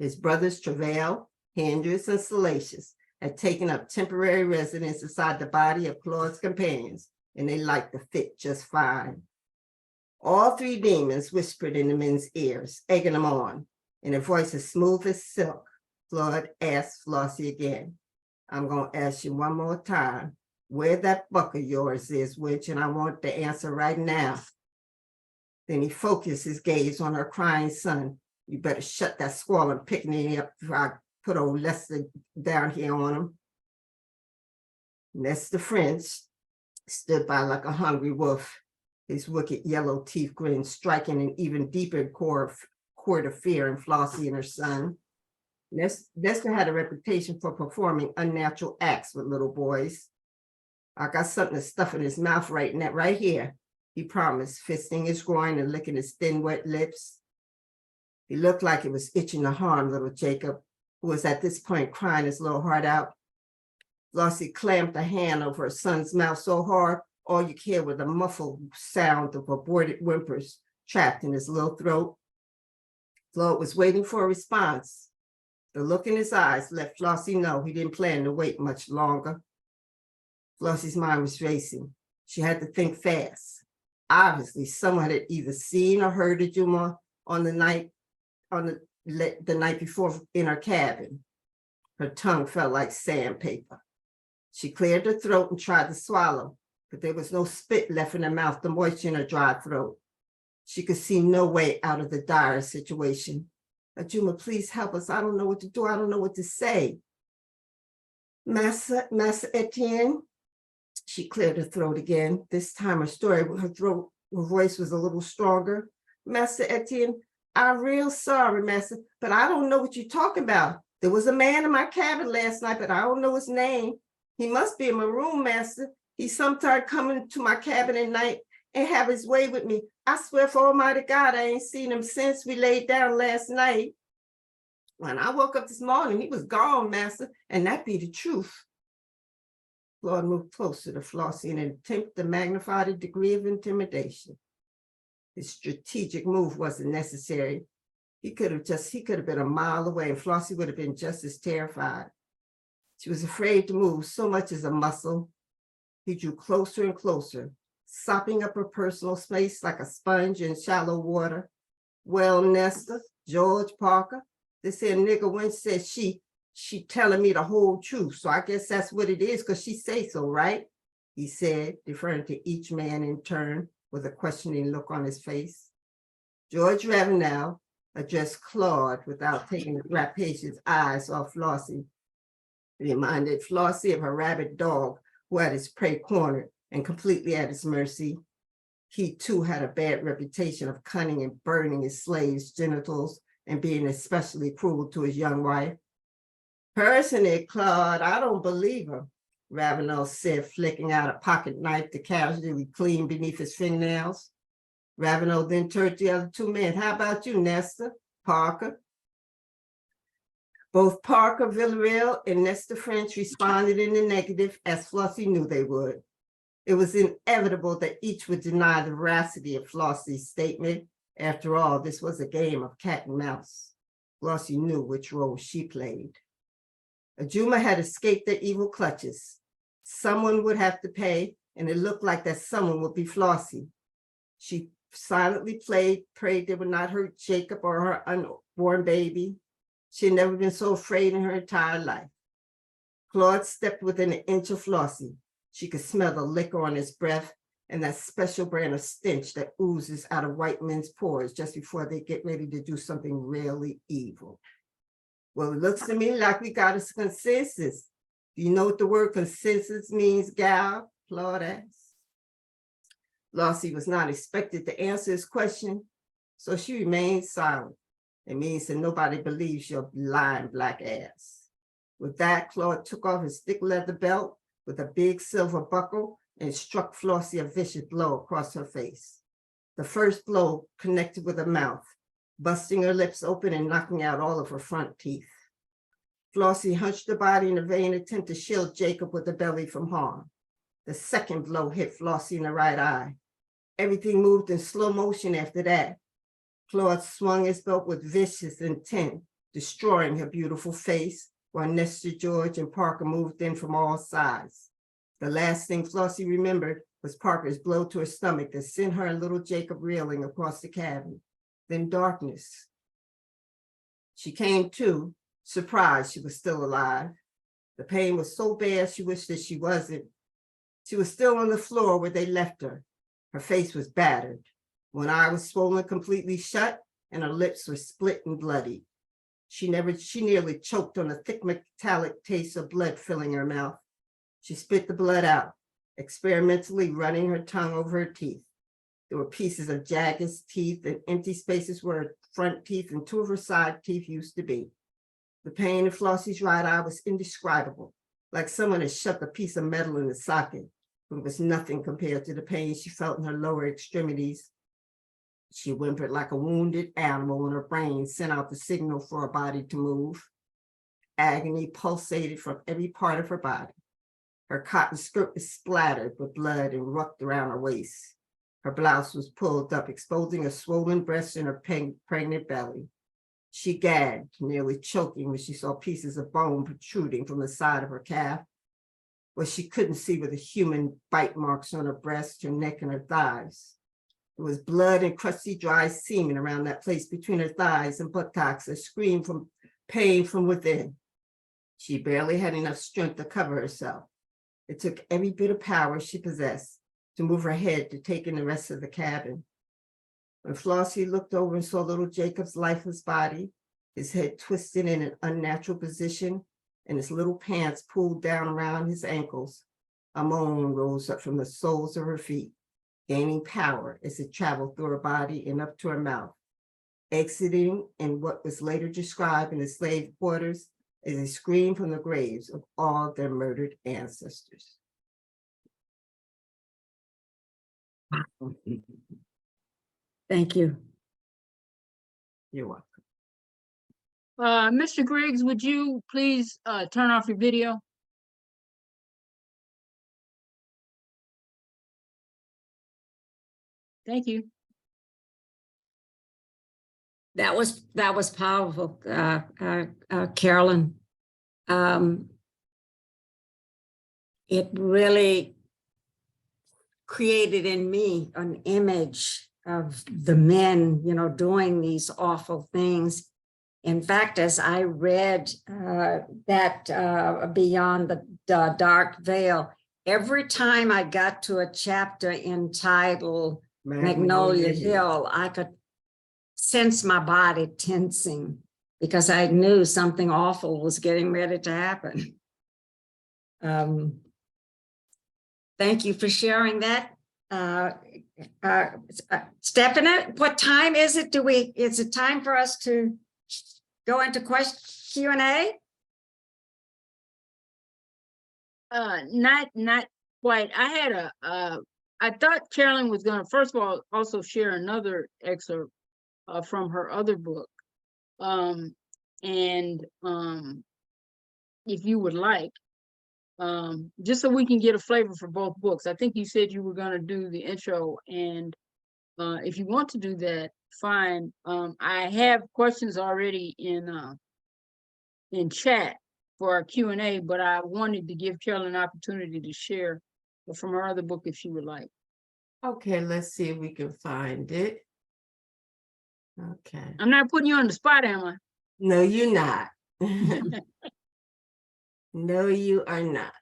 His brother's travail, dangerous and salacious, had taken up temporary residence inside the body of Claude's companions, and they liked the fit just fine. All three demons whispered in the men's ears, egging them on. In a voice as smooth as silk, Claude asked Flossie again, I'm going to ask you one more time, where that buck of yours is, Witch, and I want the answer right now. Then he focused his gaze on her crying son. You better shut that squalling picnic up before I put old Lester down here on him. Lester French stood by like a hungry wolf, his wicked yellow teeth grin striking an even deeper chord of fear in Flossie and her son. Lester had a reputation for performing unnatural acts with little boys. I got something to stuff in his mouth right here, he promised, fisting his groin and licking his thin, wet lips. He looked like it was itching to harm little Jacob, who was at this point crying his little heart out. Flossie clamped a hand over her son's mouth so hard, all you could hear was the muffled sound of aborted whimpers trapped in his little throat. Claude was waiting for a response. The look in his eyes let Flossie know he didn't plan to wait much longer. Flossie's mind was racing. She had to think fast. Obviously, someone had either seen or heard of Juma on the night before in her cabin. Her tongue felt like sandpaper. She cleared her throat and tried to swallow, but there was no spit left in her mouth to moisten her dry throat. She could see no way out of the dire situation. Juma, please help us. I don't know what to do. I don't know what to say. Massa Etienne. She cleared her throat again. This time her voice was a little stronger. Massa Etienne, I'm real sorry, Massa, but I don't know what you're talking about. There was a man in my cabin last night, but I don't know his name. He must be a maroon master. He sometimes coming to my cabin at night and have his way with me. I swear for Almighty God, I ain't seen him since we laid down last night. When I woke up this morning, he was gone, Master, and that be the truth. Claude moved closer to Flossie in an attempt to magnify the degree of intimidation. His strategic move wasn't necessary. He could have been a mile away, and Flossie would have been just as terrified. She was afraid to move so much as a muscle. He drew closer and closer, sopping up her personal space like a sponge in shallow water. Well, Nesta, George Parker, this here nigger wench said she telling me the whole truth, so I guess that's what it is, because she say so, right? He said, deferring to each man in turn with a questioning look on his face. George Ravenel addressed Claude without taking the rapacious eyes off Flossie. He reminded Flossie of her rabid dog who had his prey cornered and completely at his mercy. He too had a bad reputation of cunning and burning his slaves' genitals and being especially cruel to his young wife. Personally, Claude, I don't believe her, Ravenel said, flicking out a pocket knife to casually clean beneath his fingernails. Ravenel then turned to the other two men. How about you, Nesta, Parker? Both Parker Villarreal and Nesta French responded in the negative, as Flossie knew they would. It was inevitable that each would deny the veracity of Flossie's statement. After all, this was a game of cat and mouse. Flossie knew which role she played. Ajuma had escaped their evil clutches. Someone would have to pay, and it looked like that someone would be Flossie. She silently prayed they would not hurt Jacob or her unborn baby. She had never been so afraid in her entire life. Claude stepped within an inch of Flossie. She could smell the liquor on his breath and that special brand of stench that oozes out of white men's pores just before they get ready to do something really evil. Well, it looks to me like we got a consensus. Do you know what the word consensus means, gal? Claude asked. Flossie was not expected to answer his question, so she remained silent. It means that nobody believes your lying black ass. With that, Claude took off his thick leather belt with a big silver buckle and struck Flossie a vicious blow across her face. The first blow connected with her mouth, busting her lips open and knocking out all of her front teeth. Flossie hunched her body in a vain attempt to shield Jacob with the belly from harm. The second blow hit Flossie in the right eye. Everything moved in slow motion after that. Claude swung his belt with vicious intent, destroying her beautiful face, while Nestor, George, and Parker moved in from all sides. The last thing Flossie remembered was Parker's blow to her stomach that sent her and little Jacob reeling across the cabin. Then darkness. She came to, surprised she was still alive. The pain was so bad she wished that she wasn't. She was still on the floor where they left her. Her face was battered. One eye was swollen completely shut, and her lips were split and bloody. She nearly choked on a thick metallic taste of blood filling her mouth. She spit the blood out, experimentally running her tongue over her teeth. There were pieces of jagged teeth and empty spaces where her front teeth and two of her side teeth used to be. The pain in Flossie's right eye was indescribable, like someone had shoved a piece of metal in the socket, but it was nothing compared to the pain she felt in her lower extremities. She whimpered like a wounded animal, and her brain sent out the signal for her body to move. Agony pulsated from every part of her body. Her cotton skirt was splattered with blood and rucked around her waist. Her blouse was pulled up, exposing a swollen breast and her pregnant belly. She gagged, nearly choking when she saw pieces of bone protruding from the side of her calf. What she couldn't see were the human bite marks on her breast, her neck, and her thighs. There was blood and crusty, dry semen around that place between her thighs and buttocks, a scream from pain from within. She barely had enough strength to cover herself. It took every bit of power she possessed to move her head to take in the rest of the cabin. When Flossie looked over and saw little Jacob's lifeless body, his head twisted in an unnatural position and his little pants pulled down around his ankles, a moan rose up from the soles of her feet, gaining power as it traveled through her body and up to her mouth, exiting in what was later described in the slave quarters as a scream from the graves of all their murdered ancestors. Thank you. You're welcome. Mr. Griggs, would you please turn off your video? Thank you. That was powerful, Carolyn. It really created in me an image of the men, doing these awful things. In fact, as I read that Beyond the Dark Veil, every time I got to a chapter entitled Magnolia Hill, I could sense my body tensing because I knew something awful was getting ready to happen. Thank you for sharing that. Stephanie, what time is it? Is it time for us to go into Q&A? Not quite. I thought Carolyn was going to, first of all, also share another excerpt from her other book. If you would like, just so we can get a flavor for both books. I think you said you were going to do the intro, and if you want to do that, fine. I have questions already in chat for our Q&A, but I wanted to give Carolyn an opportunity to share from her other book if she would like. Okay, let's see if we can find it. Okay. I'm not putting you on the spot, am I? No, you're not. No, you are not.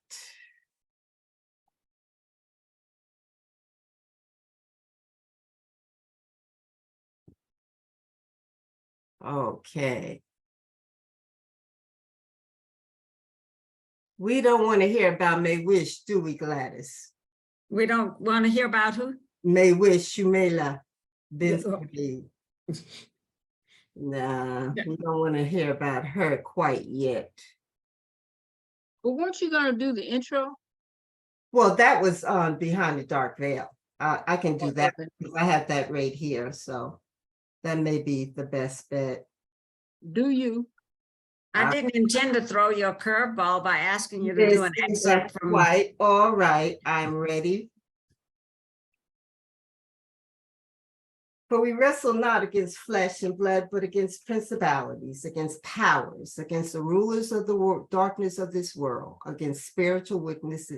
Okay. We don't want to hear about May-Wish, do we, Gladys? We don't want to hear about who? May-Wish, Shumela, Biscuit. Nah, we don't want to hear about her quite yet. But weren't you going to do the intro? Well, that was on Behind the Dark Veil. I can do that because I have that right here. So that may be the best bet. Do you? I didn't intend to throw you a curveball by asking you to do an excerpt from. Quite all right. I'm ready. For we wrestle not against flesh and blood, but against principalities, against powers, against the rulers of the darkness of this world, against spiritual wickedness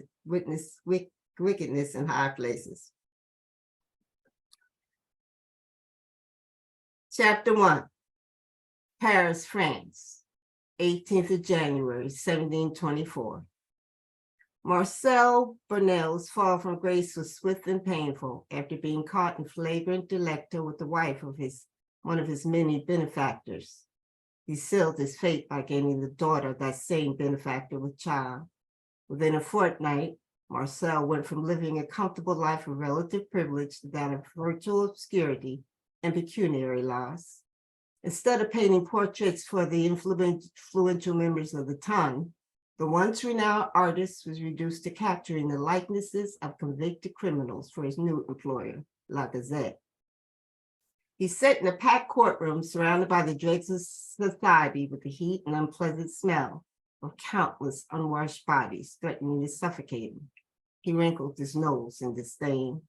in high places. Chapter 1, Paris, France, 18th of January, 1724. Marcel Burnell's fall from grace was swift and painful. After being caught in flagrant delicto with the wife of one of his many benefactors, he sealed his fate by gaining the daughter of that same benefactor with child. Within a fortnight, Marcel went from living a comfortable life of relative privilege to that of virtual obscurity and pecuniary loss. Instead of painting portraits for the influential members of the ton, the once renowned artist was reduced to capturing the likenesses of convicted criminals for his new employer, La Gazette. He sat in a packed courtroom surrounded by the dregs of society with the heat and unpleasant smell of countless unwashed bodies threatening to suffocate him. He wrinkled his nose in disdain.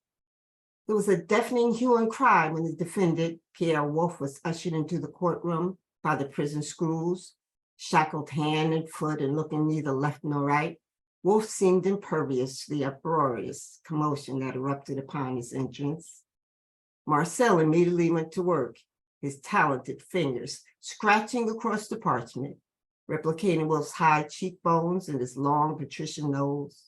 There was a deafening hue and cry when the defendant, Pierre Wolf, was ushered into the courtroom by the prison screws. Shackled hand and foot and looking neither left nor right, Wolf seemed impervious to the uproarious commotion that erupted upon his entrance. Marcel immediately went to work, his talented fingers scratching across the parchment, replicating Wolf's high cheekbones and his long patrician nose.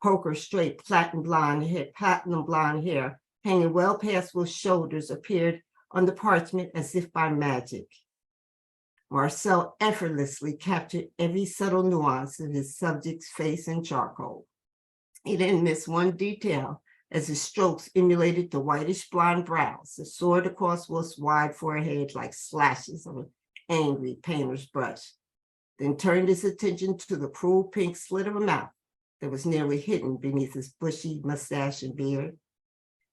Poker straight platinum blonde hair hanging well past Wolf's shoulders appeared on the parchment as if by magic. Marcel effortlessly captured every subtle nuance of his subject's face in charcoal. He didn't miss one detail as his strokes emulated the whitish blonde brows that soared across Wolf's wide forehead like slashes of an angry painter's brush, then turned his attention to the cruel pink slit of a mouth that was nearly hidden beneath his bushy mustache and beard.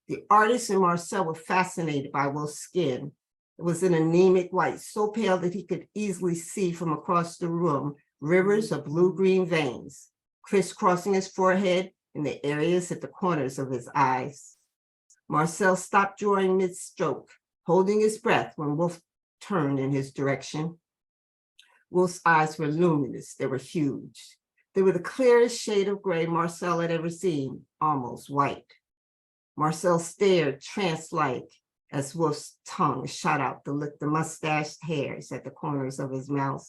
The artist and Marcel were fascinated by Wolf's skin. It was an anemic white, so pale that he could easily see from across the room rivers of blue-green veins, crisscrossing his forehead in the areas at the corners of his eyes. Marcel stopped drawing mid-stroke, holding his breath when Wolf turned in his direction. Wolf's eyes were luminous. They were huge. They were the clearest shade of gray Marcel had ever seen, almost white. Marcel stared trance-like as Wolf's tongue shot out to lick the mustached hairs at the corners of his mouth.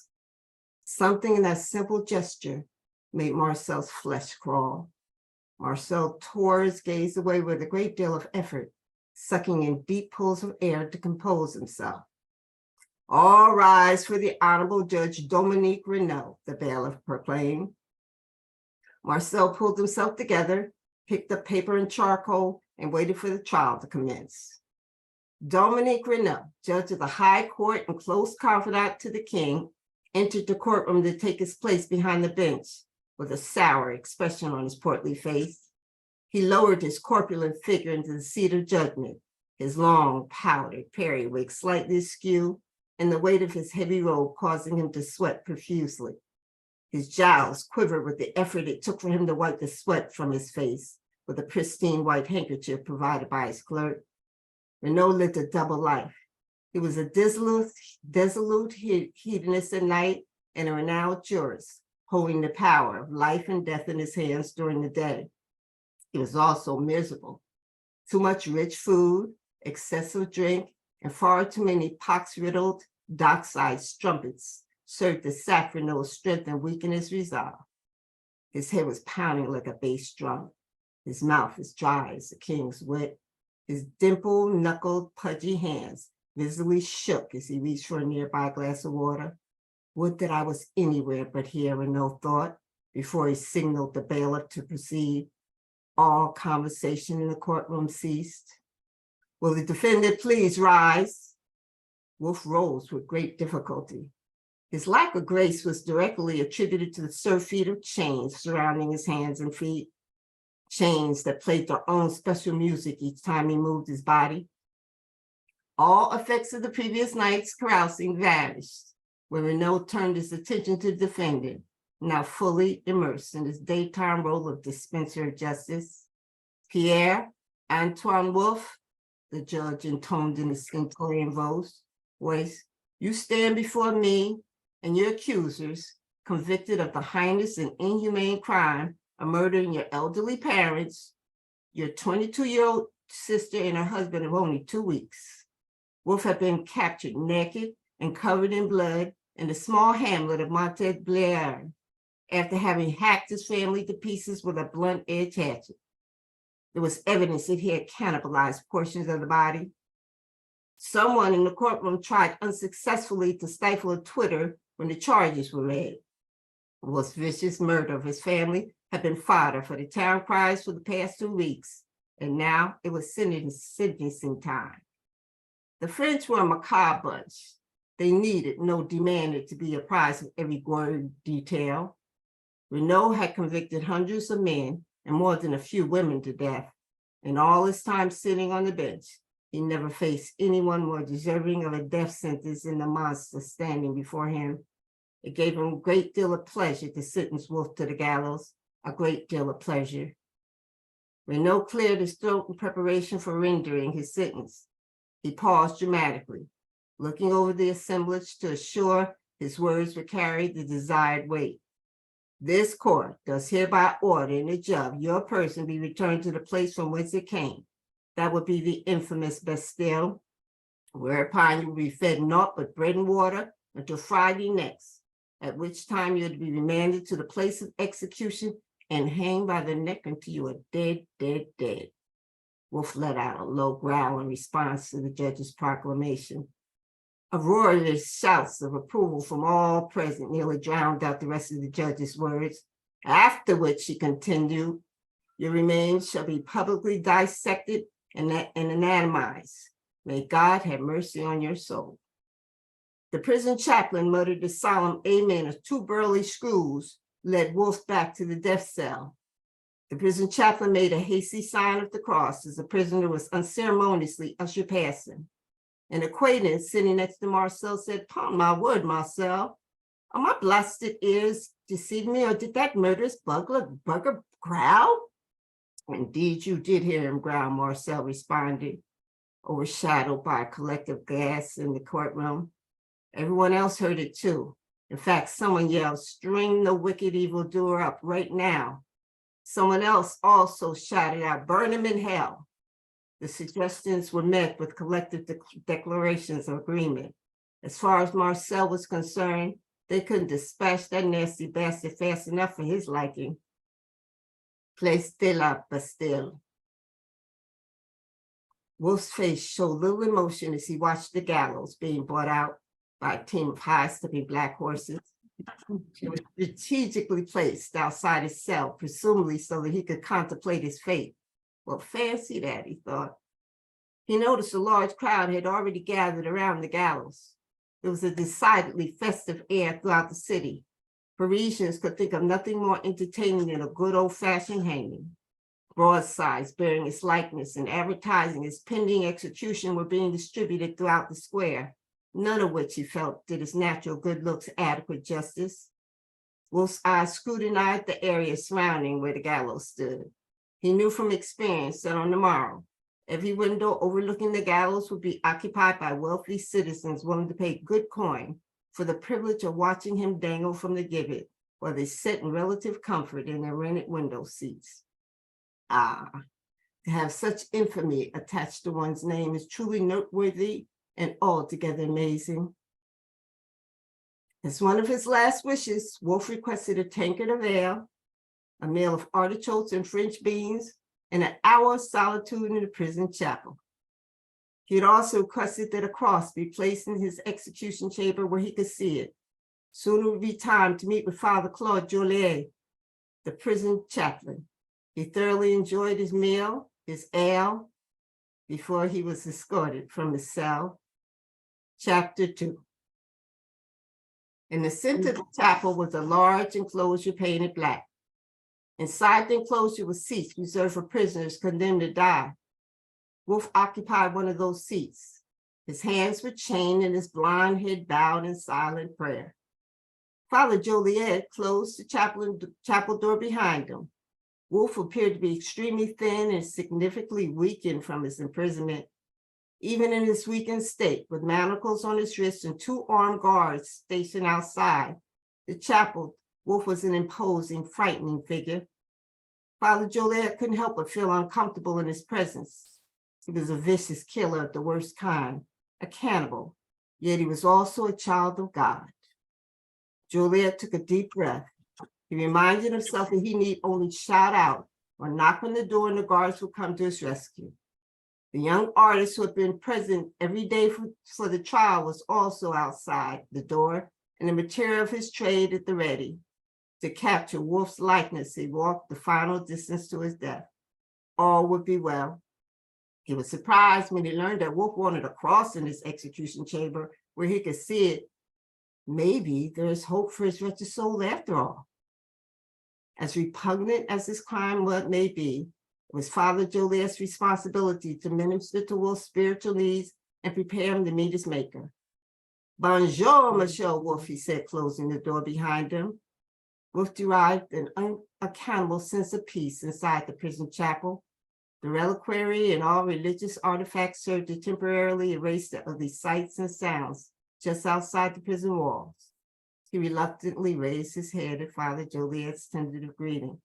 Something in that simple gesture made Marcel's flesh crawl. Marcel tore his gaze away with a great deal of effort, sucking in deep pulls of air to compose himself. All rise for the Honorable Judge Dominique Renaud, the bailiff proclaimed. Marcel pulled himself together, picked up paper and charcoal, and waited for the trial to commence. Dominique Renaud, judge of the High Court and close confidant to the king, entered the courtroom to take his place behind the bench with a sour expression on his portly face. He lowered his corpulent figure into the seat of judgment, his long, powdered periwig slightly askew, and the weight of his heavy robe causing him to sweat profusely. His jowls quivered with the effort it took for him to wipe the sweat from his face with a pristine white handkerchief provided by his clerk. Renaud lived a double life. He was a dissolute hedonist at night and a renowned jurist, holding the power of life and death in his hands during the day. He was also miserable. Too much rich food, excessive drink, and far too many pox-riddled, dockside strumpets served to sap Renaud's strength and weaken his resolve. His head was pounding like a bass drum. His mouth as dry as the king's wit. His dimple-knuckled, pudgy hands visibly shook as he reached for a nearby glass of water. Would that I was anywhere but here, Renaud thought, before he signaled the bailiff to proceed. All conversation in the courtroom ceased. Will the defendant please rise? Wolf rose with great difficulty. His lack of grace was directly attributed to the surfeit of chains surrounding his hands and feet, chains that played their own special music each time he moved his body. All effects of the previous night's carousing vanished when Renaud turned his attention to the defendant, now fully immersed in his daytime role of dispenser of justice. Pierre Antoine Wolf, the judge intoned in a stentorian voice. You stand before me and your accusers, convicted of the heinous and inhumane crime of murdering your elderly parents, your 22-year-old sister and her husband of only 2 weeks. Wolf had been captured naked and covered in blood in the small hamlet of Montblair after having hacked his family to pieces with a blunt-edged hatchet. There was evidence that he had cannibalized portions of the body. Someone in the courtroom tried unsuccessfully to stifle a titter when the charges were read. Wolf's vicious murder of his family had been fodder for the town cries for the past 2 weeks, and now it was sentencing time. The French were a macabre bunch. They needed, no demanded, to be apprised of every gory detail. Renaud had convicted hundreds of men and more than a few women to death. In all his time sitting on the bench, he never faced anyone more deserving of a death sentence than the monster standing before him. It gave him a great deal of pleasure to sentence Wolf to the gallows, a great deal of pleasure. Renaud cleared his throat in preparation for rendering his sentence. He paused dramatically, looking over the assemblage to assure his words would carry the desired weight. This court does hereby order and adjudge your person be returned to the place from whence it came. That would be the infamous Bastille, whereupon you will be fed naught but bread and water until Friday next, at which time you are to be remanded to the place of execution and hanged by the neck until you are dead, dead, dead. Wolf let out a low growl in response to the judge's proclamation. A roar of shouts of approval from all present nearly drowned out the rest of the judge's words, after which he continued, your remains shall be publicly dissected and anatomized. May God have mercy on your soul. The prison chaplain muttered the solemn amen as 2 burly screws led Wolf back to the death cell. The prison chaplain made a hasty sign of the cross as the prisoner was unceremoniously ushered past him. An acquaintance sitting next to Marcel said, "Upon my word, Marcel, are my blasted ears deceiving me, or did that murderous bugger growl?" "Indeed, you did hear him growl," Marcel responded, overshadowed by a collective gasp in the courtroom. Everyone else heard it too. In fact, someone yelled, "String the wicked evildoer up right now." Someone else also shouted out, "Burn him in hell." The suggestions were met with collective declarations of agreement. As far as Marcel was concerned, they couldn't dispatch that nasty bastard fast enough for his liking. Place de la Bastille. Wolf's face showed little emotion as he watched the gallows being brought out by a team of high-stepping black horses. It was strategically placed outside his cell, presumably so that he could contemplate his fate. Well, fancy that, he thought. He noticed a large crowd had already gathered around the gallows. There was a decidedly festive air throughout the city. Parisians could think of nothing more entertaining than a good old-fashioned hanging. Broadsides bearing his likeness and advertising his pending execution were being distributed throughout the square, none of which he felt did his natural good looks adequate justice. Wolf's eyes scrutinized the area surrounding where the gallows stood. He knew from experience that on the morrow, every window overlooking the gallows would be occupied by wealthy citizens willing to pay good coin for the privilege of watching him dangle from the gibbet while they sit in relative comfort in their rented window seats. Ah, to have such infamy attached to one's name is truly noteworthy and altogether amazing. As one of his last wishes, Wolf requested a tankard of ale, a meal of artichokes and French beans, and an hour of solitude in the prison chapel. He had also requested that a cross be placed in his execution chamber where he could see it. Soon it would be time to meet with Father Claude Joliet, the prison chaplain. He thoroughly enjoyed his meal, his ale, before he was escorted from his cell. Chapter 2. In the center of the chapel was a large enclosure painted black. Inside the enclosure were seats reserved for prisoners condemned to die. Wolf occupied one of those seats. His hands were chained and his blond head bowed in silent prayer. Father Joliet closed the chapel door behind him. Wolf appeared to be extremely thin and significantly weakened from his imprisonment. Even in his weakened state, with manacles on his wrists and 2 armed guards stationed outside the chapel, Wolf was an imposing, frightening figure. Father Joliet couldn't help but feel uncomfortable in his presence. He was a vicious killer of the worst kind, a cannibal, yet he was also a child of God. Joliet took a deep breath. He reminded himself that he need only shout out or knock on the door and the guards would come to his rescue. The young artist who had been present every day for the trial was also outside the door, and the material of his trade at the ready. To capture Wolf's likeness, he walked the final distance to his death. All would be well. He was surprised when he learned that Wolf wanted a cross in his execution chamber where he could see it. Maybe there is hope for his wretched soul after all. As repugnant as this crime may be, it was Father Joliet's responsibility to minister to Wolf's spiritual needs and prepare him to meet his maker. Bonjour, Monsieur Wolf, he said, closing the door behind him. Wolf derived an unaccountable sense of peace inside the prison chapel. The reliquary and all religious artifacts served to temporarily erase the ugly sights and sounds just outside the prison walls. He reluctantly raised his head at Father Joliet's tentative greeting.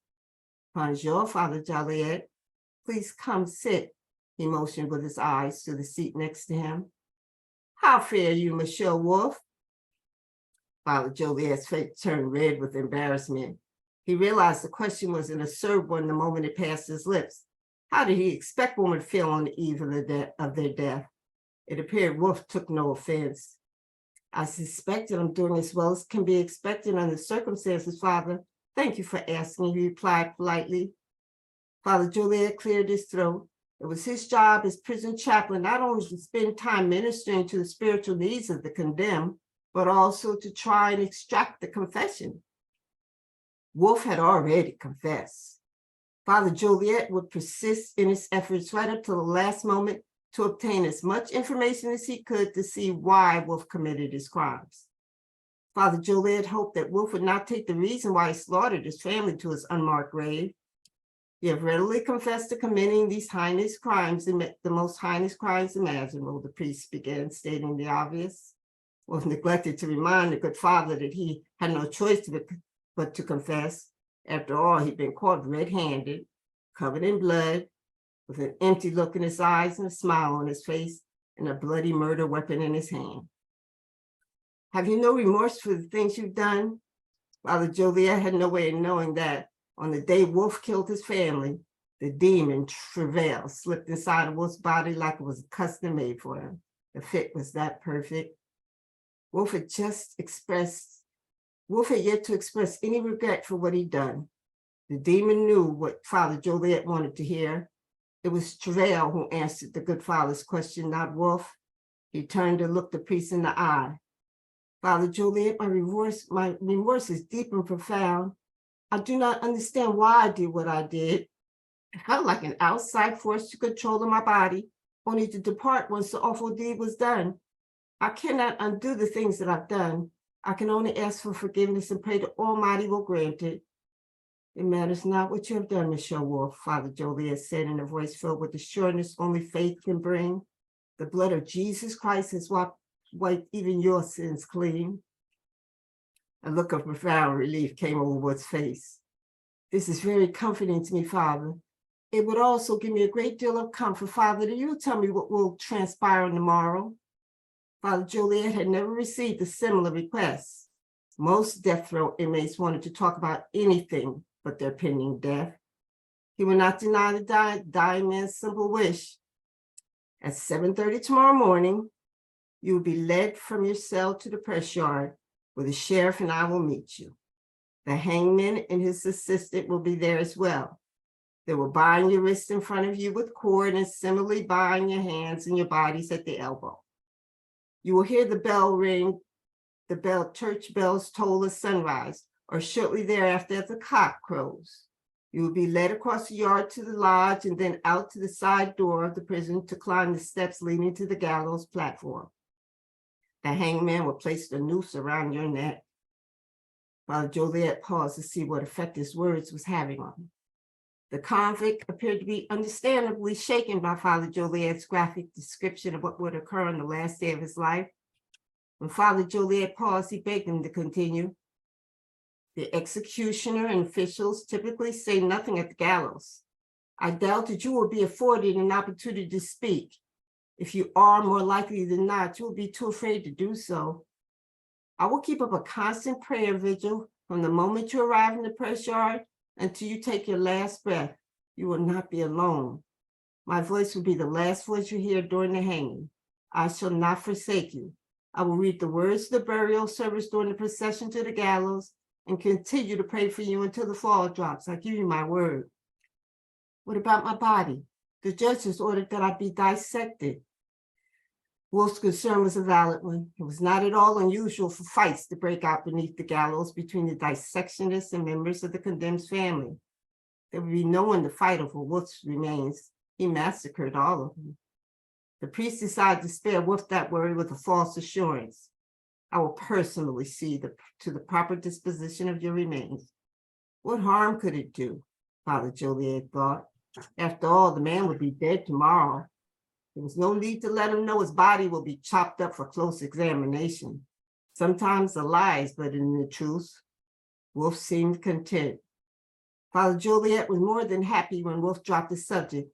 Bonjour, Father Joliet. Please come sit. He motioned with his eyes to the seat next to him. How fare you, Monsieur Wolf? Father Joliet's face turned red with embarrassment. He realized the question was an absurd one the moment it passed his lips. How did he expect one would feel on the eve of their death? It appeared Wolf took no offense. I suspect that I'm doing as well as can be expected under the circumstances, Father. Thank you for asking, he replied politely. Father Joliet cleared his throat. It was his job as prison chaplain not only to spend time ministering to the spiritual needs of the condemned, but also to try and extract the confession. Wolf had already confessed. Father Joliet would persist in his efforts right up to the last moment to obtain as much information as he could to see why Wolf committed his crimes. Father Joliet hoped that Wolf would not take the reason why he slaughtered his family to his unmarked grave. You have readily confessed to committing these heinous crimes, the most heinous crimes imaginable, the priest began, stating the obvious. Wolf neglected to remind the good father that he had no choice but to confess. After all, he'd been caught red-handed, covered in blood, with an empty look in his eyes and a smile on his face, and a bloody murder weapon in his hand. Have you no remorse for the things you've done? Father Joliet had no way of knowing that on the day Wolf killed his family, the demon Travail slipped inside of Wolf's body like it was custom made for him. The fit was that perfect. Wolf had yet to express any regret for what he'd done. The demon knew what Father Joliet wanted to hear. It was Travail who answered the good father's question, not Wolf. He turned to look the priest in the eye. Father Joliet, my remorse is deep and profound. I do not understand why I did what I did. It felt like an outside force to control my body, only to depart once the awful deed was done. I cannot undo the things that I've done. I can only ask for forgiveness and pray the Almighty will grant it. It matters not what you have done, Monsieur Wolf, Father Joliet said in a voice filled with the sureness only faith can bring. The blood of Jesus Christ has wiped even your sins clean. A look of profound relief came over Wolf's face. This is very comforting to me, Father. It would also give me a great deal of comfort, Father, that you tell me what will transpire on the morrow. Father Joliet had never received a similar request. Most death row inmates wanted to talk about anything but their pending death. He would not deny the dying man's simple wish. At 7:30 tomorrow morning, you will be led from your cell to the press yard, where the sheriff and I will meet you. The hangman and his assistant will be there as well. They will bind your wrists in front of you with cord and similarly bind your hands and your bodies at the elbow. You will hear the bell ring, church bells toll at sunrise, or shortly thereafter as the cock crows. You will be led across the yard to the lodge and then out to the side door of the prison to climb the steps leading to the gallows platform. The hangman will place the noose around your neck. Father Joliet paused to see what effect his words was having on him. The convict appeared to be understandably shaken by Father Joliet's graphic description of what would occur on the last day of his life. When Father Joliet paused, he begged him to continue. The executioner and officials typically say nothing at the gallows. I doubt that you will be afforded an opportunity to speak. If you are, more likely than not, you will be too afraid to do so. I will keep up a constant prayer vigil from the moment you arrive in the press yard until you take your last breath. You will not be alone. My voice will be the last voice you hear during the hanging. I shall not forsake you. I will read the words of the burial service during the procession to the gallows and continue to pray for you until the fall drops. I give you my word. What about my body? The judge has ordered that I be dissected. Wolf's concern was a valid one. It was not at all unusual for fights to break out beneath the gallows between the dissectionists and members of the condemned's family. There would be no one to fight over Wolf's remains. He massacred all of them. The priest decided to spare Wolf that worry with a false assurance. I will personally see to the proper disposition of your remains. What harm could it do? Father Joliet thought. After all, the man would be dead tomorrow. There was no need to let him know his body will be chopped up for close examination. Sometimes the lies, but in the truth, Wolf seemed content. Father Joliet was more than happy when Wolf dropped the subject.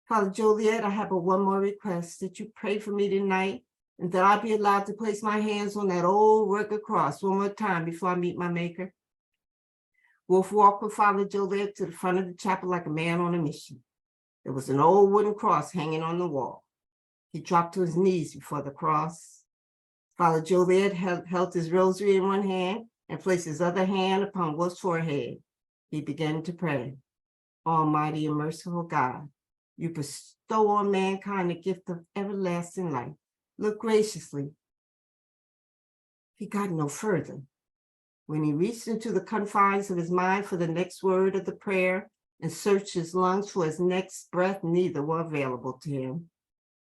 Father Joliet, I have but one more request, that you pray for me tonight and that I be allowed to place my hands on that old rugged cross one more time before I meet my maker. Wolf walked with Father Joliet to the front of the chapel like a man on a mission. There was an old wooden cross hanging on the wall. He dropped to his knees before the cross. Father Joliet held his rosary in one hand and placed his other hand upon Wolf's forehead. He began to pray. Almighty and merciful God, you bestow on mankind the gift of everlasting life. Look graciously. He got no further. When he reached into the confines of his mind for the next word of the prayer and searched his lungs for his next breath, neither were available to him.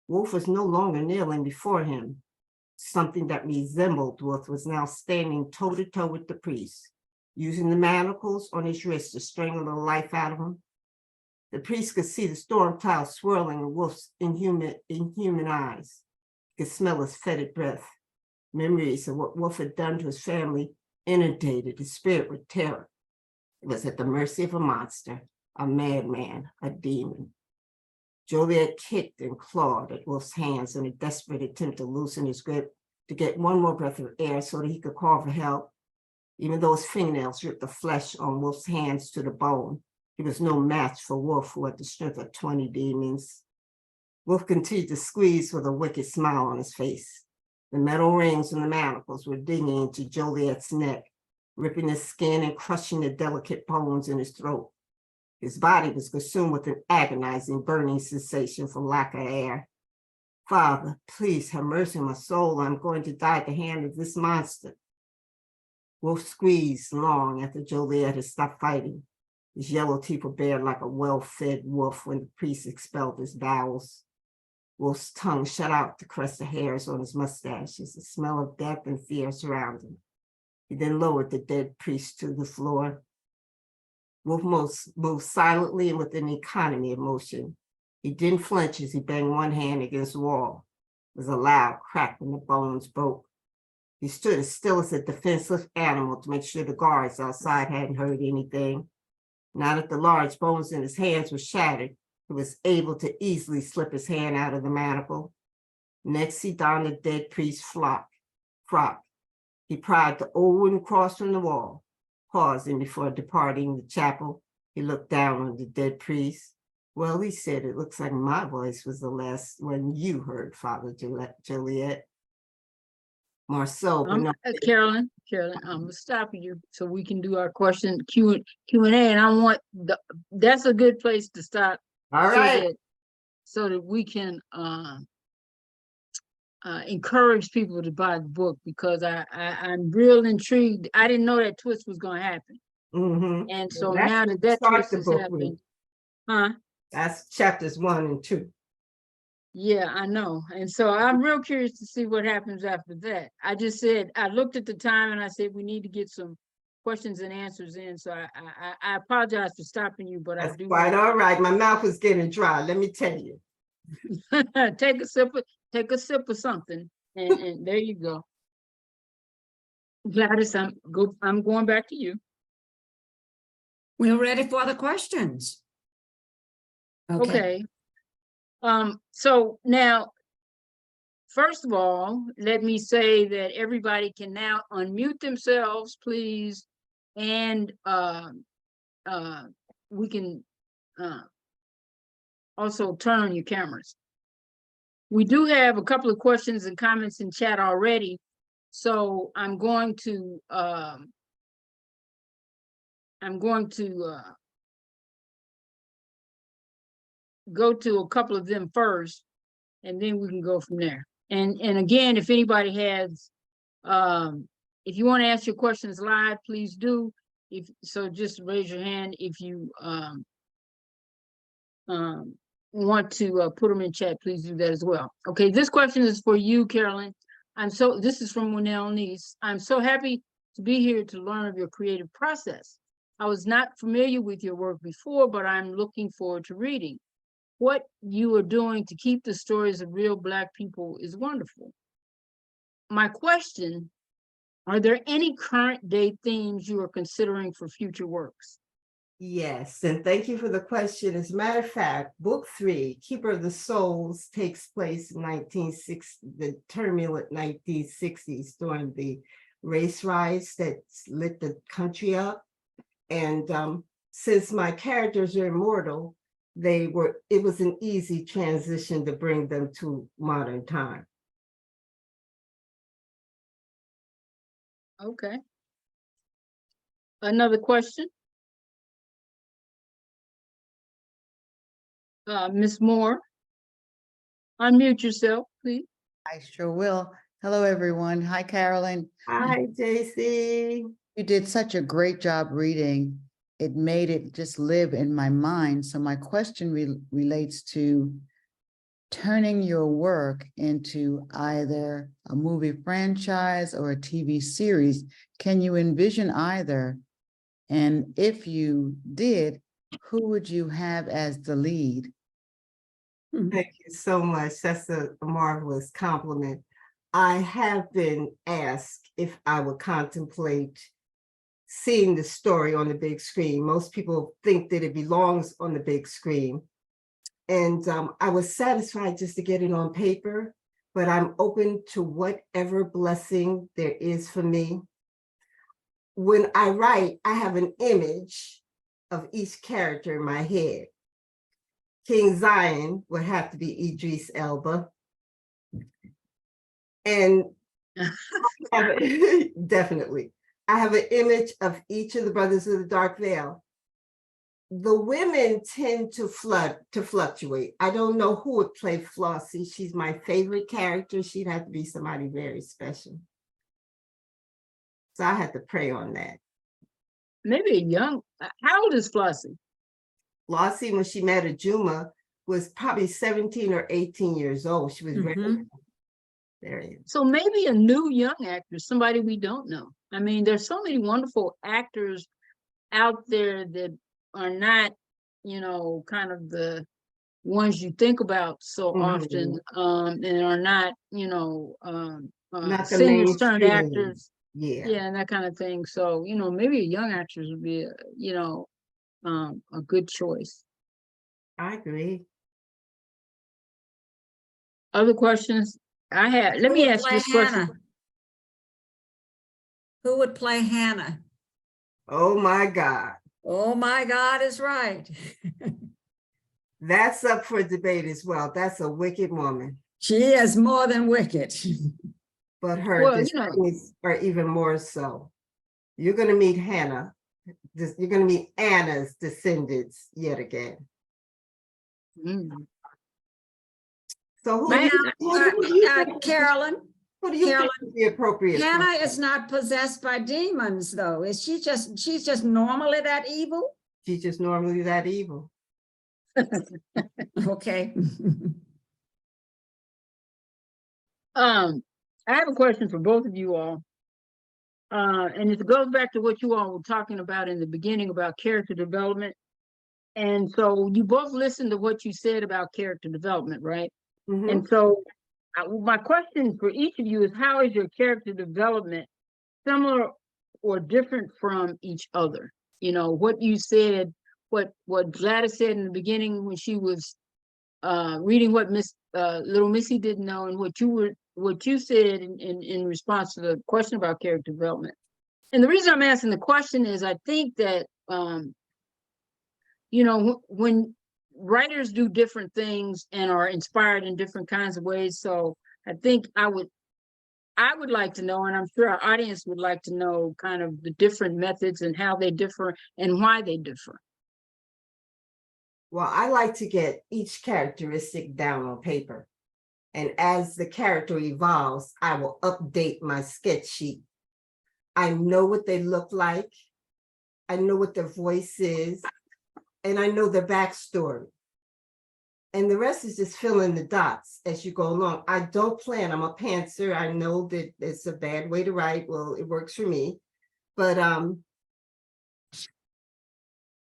Wolf was no longer kneeling before him. Something that resembled Wolf was now standing toe-to-toe with the priest, using the manacles on his wrists to strangle the life out of him. The priest could see the storm clouds swirling in Wolf's inhuman eyes. He could smell his fetid breath. Memories of what Wolf had done to his family inundated his spirit with terror. It was at the mercy of a monster, a madman, a demon. Joliet kicked and clawed at Wolf's hands in a desperate attempt to loosen his grip, to get one more breath of air so that he could call for help. Even though his fingernails ripped the flesh on Wolf's hands to the bone, he was no match for Wolf, who had the strength of 20 demons. Wolf continued to squeeze with a wicked smile on his face. The metal rings and the manacles were digging into Joliet's neck, ripping his skin and crushing the delicate bones in his throat. His body was consumed with an agonizing burning sensation for lack of air. Father, please have mercy on my soul. I'm going to die at the hand of this monster. Wolf squeezed long after Joliet had stopped fighting. His yellow teeth were bared like a well-fed wolf when the priest expelled his bowels. Wolf's tongue shut out to caress the hairs on his mustaches. The smell of death and fear surrounded him. He then lowered the dead priest to the floor. Wolf moved silently and with an economy of motion. He didn't flinch as he banged one hand against the wall. There was a loud crack when the bones broke. He stood as still as a defenseless animal to make sure the guards outside hadn't heard anything. Now that the large bones in his hands were shattered, he was able to easily slip his hand out of the manacle. Next, he donned the dead priest's frock. He pried the old wooden cross from the wall. Pausing before departing the chapel, he looked down on the dead priest. Well, he said, it looks like my voice was the last one you heard, Father Joliet. More so, but no. Carolyn, I'm gonna stop you so we can do our question Q&A, and I want that's a good place to stop. All right. So that we can encourage people to buy the book, because I'm real intrigued. I didn't know that twist was gonna happen. Mm-hmm. And so now that twist is happening, that's chapters 1 and 2. Yeah, I know. And so I'm real curious to see what happens after that. I just said, I looked at the time and I said, we need to get some questions and answers in. So I apologize for stopping you, but That's I do quite all right. My mouth was getting dry, let me tell you. take a sip of something, and there you go. Gladys, I'm going back to you. We're ready for the questions. Okay. So now, first of all, let me say that everybody can now unmute themselves, please, and we can also turn on your cameras. We do have a couple of questions and comments in chat already, so I'm going to go to a couple of them first, and then we can go from there. And again, if anybody has, if you want to ask your questions live, please do. If so, just raise your hand if you want to put them in chat. Please do that as well. Okay, this question is for you, Carolyn. This is from Winnell Niece. I'm so happy to be here to learn of your creative process. I was not familiar with your work before, but I'm looking forward to reading. What you are doing to keep the stories of real Black people is wonderful. My question, are there any current day themes you are considering for future works? Yes, and thank you for the question. As a matter of fact, book 3, Keeper of the Souls, takes place in the turbulent 1960s during the race riots that lit the country up. And since my characters are immortal, it was an easy transition to bring them to modern time. Okay. Another question? Ms. Moore, unmute yourself, please. I sure will. Hello, everyone. Hi, Carolyn. Hi, JC. You did such a great job reading. It made it just live in my mind. So my question relates to turning your work into either a movie franchise or a TV series. Can you envision either? And if you did, who would you have as the lead? Thank you so much. That's a marvelous compliment. I have been asked if I would contemplate seeing the story on the big screen. Most people think that it belongs on the big screen. And I was satisfied just to get it on paper, but I'm open to whatever blessing there is for me. When I write, I have an image of each character in my head. King Zion would have to be Idris Elba. And definitely, I have an image of each of the brothers of the Dark Veil. The women tend to fluctuate. I don't know who would play Flossie. She's my favorite character. She'd have to be somebody very special. So I had to pray on that. Maybe a young, how old is Flossie? Flossie, when she met Ajuma, was probably 17 or 18 years old. She was very young. So maybe a new young actor, somebody we don't know. I mean, there's so many wonderful actors out there that are not, you know, kind of the ones you think about so often, and are not, you know, Not the singers turned mainstream. actors. Yeah, and that kind of thing. So, you know, maybe a young actress would be, you know, a good choice. I agree. Other questions? Let me ask this question. Who would play Hannah? Oh my God. Oh my God is right. That's up for debate as well. That's a wicked woman. She is more than wicked. But her descendants are even more so. You're going to meet Hannah. You're going to meet Anna's descendants yet again. So Carolyn, who do you think would be appropriate? Hannah is not possessed by demons, though. Is she's just normally that evil? She's just normally that evil. Okay. I have a question for both of you all. and it goes back to what you all were talking about in the beginning about character development. And so you both listened to what you said about character development, right? Mhm. And so my question for each of you is, how is your character development similar or different from each other? You know, what you said, what Gladys said in the beginning when she was reading what little Missy didn't know, and what you said in response to the question about character development. And the reason I'm asking the question is I think that you know, when writers do different things and are inspired in different kinds of ways. So I think I would like to know, and I'm sure our audience would like to know, kind of the different methods and how they differ and why they differ. Well, I like to get each characteristic down on paper. And as the character evolves, I will update my sketch sheet. I know what they look like. I know what their voice is. And I know their backstory. And the rest is just fill in the dots as you go along. I don't plan, I'm a pantser. I know that it's a bad way to write. Well, it works for me. But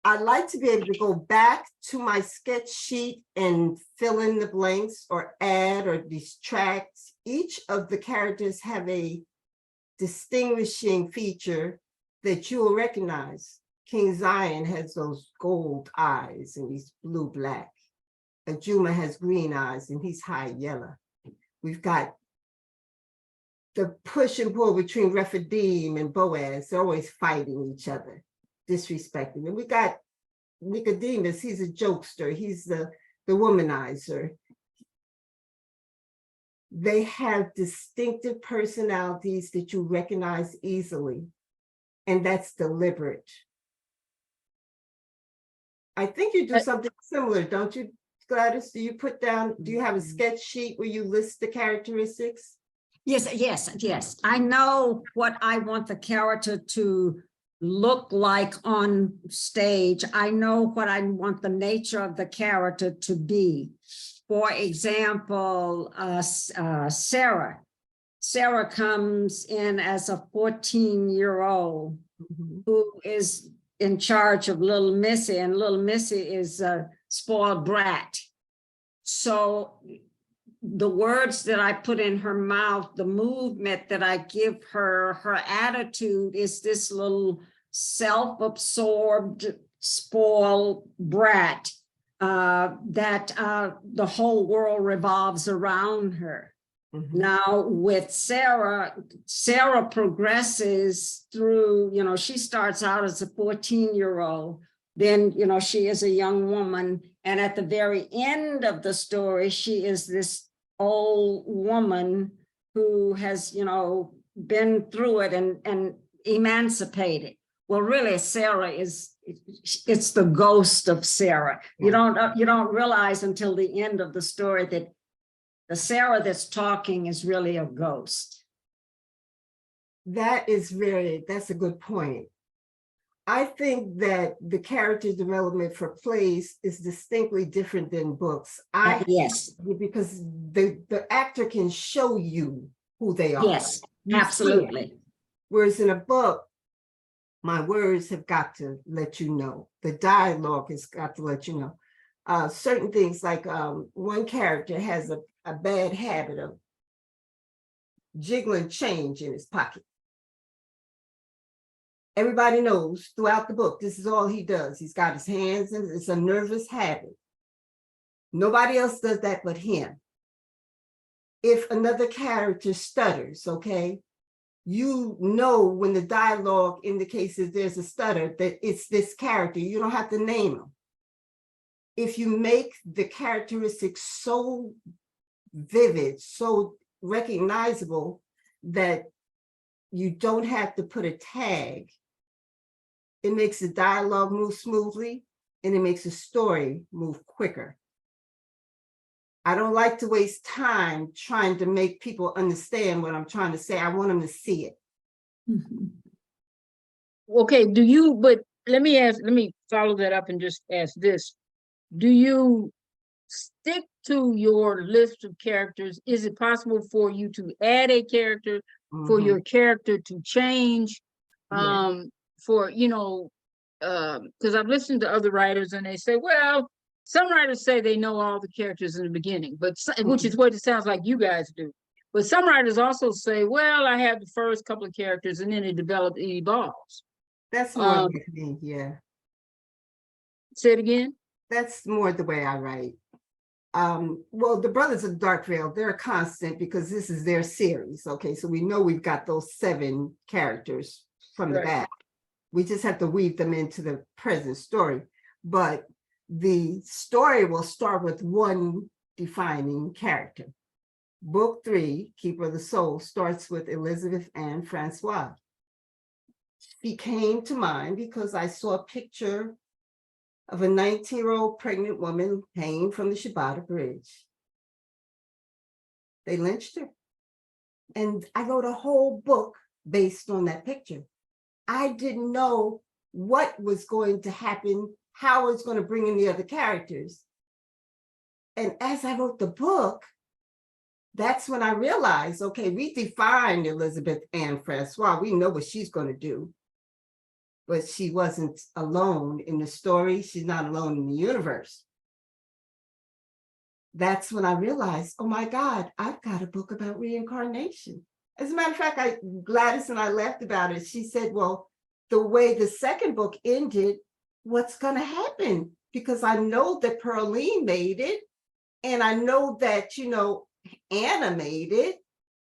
I like to be able to go back to my sketch sheet and fill in the blanks or add or distract. Each of the characters have a distinguishing feature that you will recognize. King Zion has those gold eyes and he's blue-black. Ajuma has green eyes and he's high yellow. We've got the push and pull between Rephidim and Boaz. They're always fighting each other, disrespecting. And we got Nicodemus, he's a jokester. He's the womanizer. They have distinctive personalities that you recognize easily, and that's deliberate. I think you do something similar, don't you, Gladys? Do you have a sketch sheet where you list the characteristics? Yes. I know what I want the character to look like on stage. I know what I want the nature of the character to be. For example, Sarah. Sarah comes in as a 14-year-old who is in charge of little Missy, and little Missy is a spoiled brat. So the words that I put in her mouth, the movement that I give her, her attitude is this little self-absorbed, spoiled brat that the whole world revolves around her. Now with Sarah, Sarah progresses through, you know, she starts out as a 14-year-old, then, you know, she is a young woman. And at the very end of the story, she is this old woman who has, you know, been through it and emancipated. Well, really, Sarah it's the ghost of Sarah. You don't realize until the end of the story that the Sarah that's talking is really a ghost. That's a good point. I think that the character development for plays is distinctly different than books. Yes. Because the actor can show you who they are. Yes, absolutely. Whereas in a book, my words have got to let you know. The dialogue has got to let you know. Certain things like one character has a bad habit of jiggling change in his pocket. Everybody knows throughout the book, this is all he does. He's got his hands and it's a nervous habit. Nobody else does that but him. If another character stutters, okay, you know when the dialogue indicates that there's a stutter, that it's this character. You don't have to name him. If you make the characteristics so vivid, so recognizable that you don't have to put a tag, it makes the dialogue move smoothly and it makes the story move quicker. I don't like to waste time trying to make people understand what I'm trying to say. I want them to see it. Okay, but let me follow that up and just ask this. Do you stick to your list of characters, is it possible for you to add a character, for Mhm. your character to change? Yeah. For, you know, because I've listened to other writers and they say, well, some writers say they know all the characters in the beginning, but which is what it sounds like you guys do. But some writers also say, well, I have the first couple of characters and then it evolves. That's more like me, yeah. Say it again. That's more the way I write. Well, the Brothers of Dark Veil, they're a constant because this is their series. Okay, so we know we've got those 7 characters from the Right. back. We just have to weave them into the present story. But the story will start with one defining character. Book 3, Keeper of the Soul, starts with Elizabeth Anne Francois. She came to mind because I saw a picture of a 19-year-old pregnant woman hanging from the Shibata Bridge. They lynched her. And I wrote a whole book based on that picture. I didn't know what was going to happen, how I was going to bring in the other characters. And as I wrote the book, that's when I realized, okay, we defined Elizabeth Anne Francois. We know what she's going to do. But she wasn't alone in the story. She's not alone in the universe. That's when I realized, oh my God, I've got a book about reincarnation. As a matter of fact, Gladys and I laughed about it. She said, well, the way the second book ended, what's going to happen? Because I know that Pearline made it. And I know that, you know, Anna made it.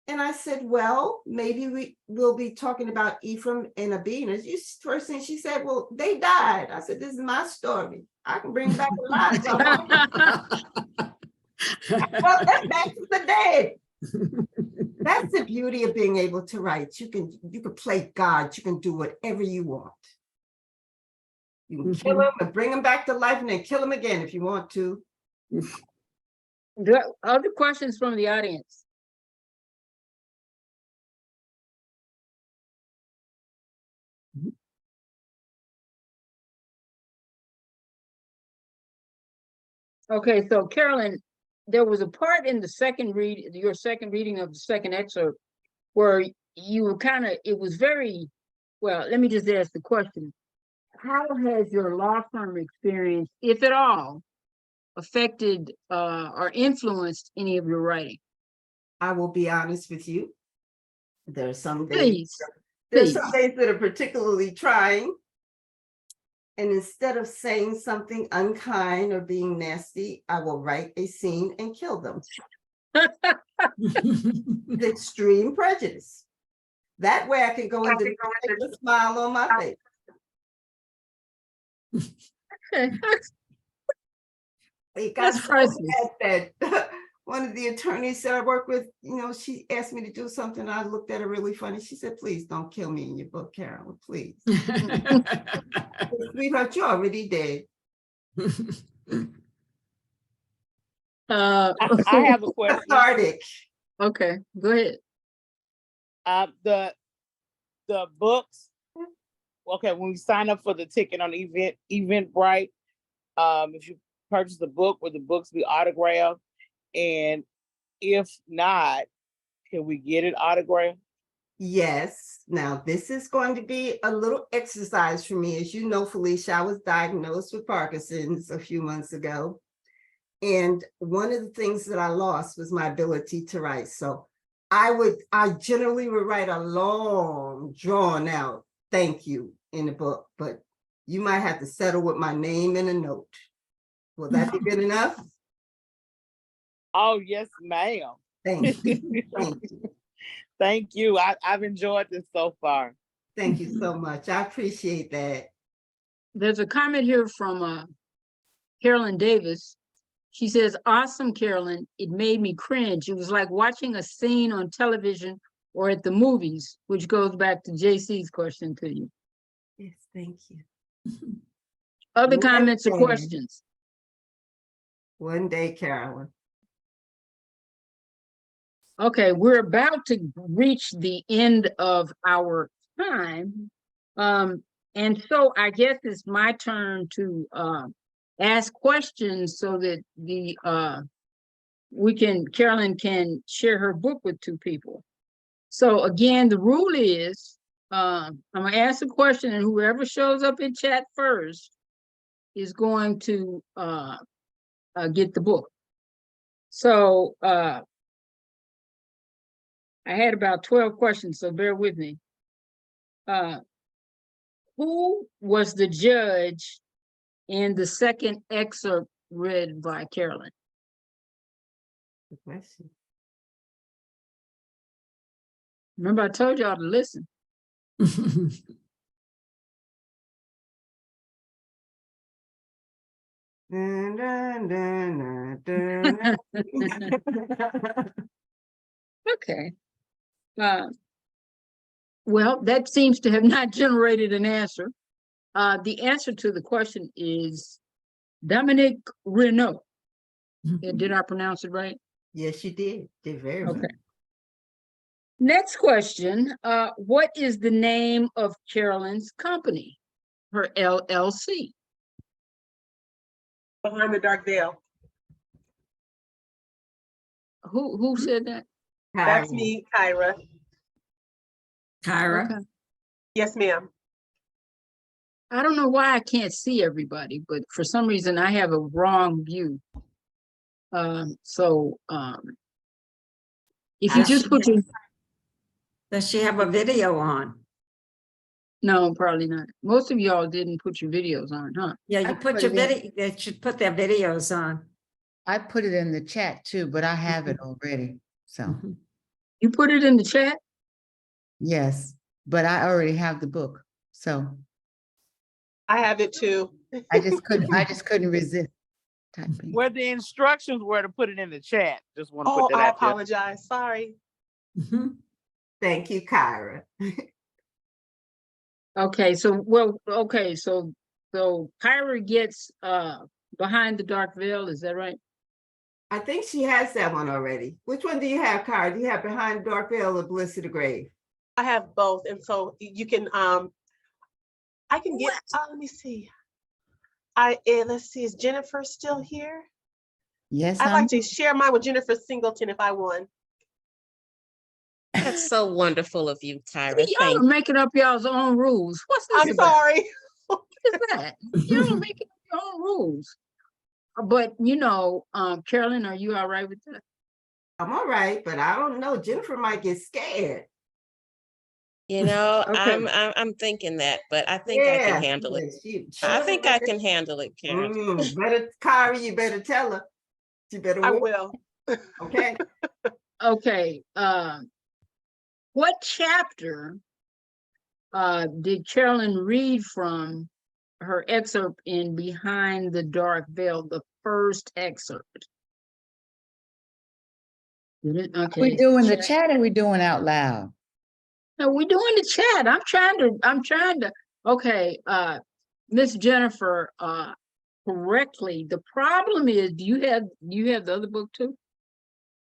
And I said, well, maybe we will be talking about Ephraim and Abina. First thing she said, well, they died. I said, this is my story. I can bring back alive. Well, that's back to the dead. That's the beauty of being able to write. You can play God. You can do whatever you want. You can kill him and bring him back to life and then kill him again if you want to. Other questions from the audience? Okay, so Carolyn, there was a part in the your second reading of the second excerpt where you were it was very, well, let me just ask the question. How has your law firm experience, if at all, affected or influenced any of your writing? I will be honest with you. There's some days that are particularly trying. And instead of saying something unkind or being nasty, I will write a scene and kill them. The extreme prejudice. That way I can go into with a smile on my face. It got That's so priceless. bad that one of the attorneys that I work with, you know, she asked me to do something. I looked at her really funny. She said, please don't kill me in your book, Carolyn, please. Sweetheart, you already did. I have a question. Cathartic. Okay, go ahead. The books. Okay, when we sign up for the ticket on Eventbrite, if you purchase the book, will the books be autographed? And if not, can we get it autographed? Yes. Now, this is going to be a little exercise for me. As you know, Felicia, I was diagnosed with Parkinson's a few months ago. And one of the things that I lost was my ability to write. So I generally would write a long, drawn out thank you in the book, but you might have to settle with my name and a note. Will that be good enough? Oh, yes, ma'am. Thank you. Thank you. Thank you. I've enjoyed this so far. Thank you so much. I appreciate that. There's a comment here from Carolyn Davis. She says, awesome, Carolyn. It made me cringe. It was like watching a scene on television or at the movies, which goes back to JC's question to you. Yes, thank you. Other One comments or day. questions? One day, Carolyn. Okay, we're about to reach the end of our time. And so I guess it's my turn to ask questions so that the Carolyn can share her book with 2 people. So again, the rule is, I'm gonna ask a question, and whoever shows up in chat first is going to get the book. So I had about 12 questions, so bear with me. Who was the judge in the second excerpt read by Carolyn? Good question. Remember, I told y'all to listen. Dun, dun, dun, dun, dun. Okay. Well, that seems to have not generated an answer. The answer to the question is Dominique Renault. Did I pronounce it right? Yes, you did. Did very well. Okay. Next question. What is the name of Carolyn's company? Her LLC. Behind the Dark Veil. Who said that? That's Kyra. me, Kyra. Kyra. Okay. Yes, ma'am. I don't know why I can't see everybody, but for some reason I have a wrong view. If you just put your, Does she have a video on? no, probably not. Most of y'all didn't put your videos on, huh? Yeah, I you put put your it in. video, they should put their videos on. I put it in the chat too, but I have it already. So, You put it in the chat? yes, but I already have the book. So I have it too. I just couldn't resist typing. Where the instructions were to put it in the chat. Just want to Oh, put that I out there. apologize. Sorry. Mhm. Thank you, Kyra. Okay, so Kyra gets Behind the Dark Veil, is that right? I think she has that one already. Which one do you have, Kyra? Do you have Behind Dark Veil or Bliss of the Grave? I have both. And so you can, I can get, let me see. Let's see, is Jennifer still here? Yes, I'd I'm like to share mine with Jennifer Singleton if I won. That's so wonderful of you, Tyra. See, y'all Thank are making up y'all's own rules. What's this I'm about? sorry. What is that? Y'all are making up your own rules. But Carolyn, are you all right with that? I'm all right, but I don't know. Jennifer might get scared. you. Okay. I'm thinking that, but I think I can handle it. She I doesn't think I like it. can handle it, Karen. Better, Kyra, you better tell her. She better I win. will. Okay. Okay, what chapter did Carolyn read from her excerpt in Behind the Dark Veil, the first excerpt? Okay. we doing the chat and we doing out loud. No, we're doing the chat. I'm trying to, okay, Miss Jennifer, correctly. The problem is, do you have the other book too?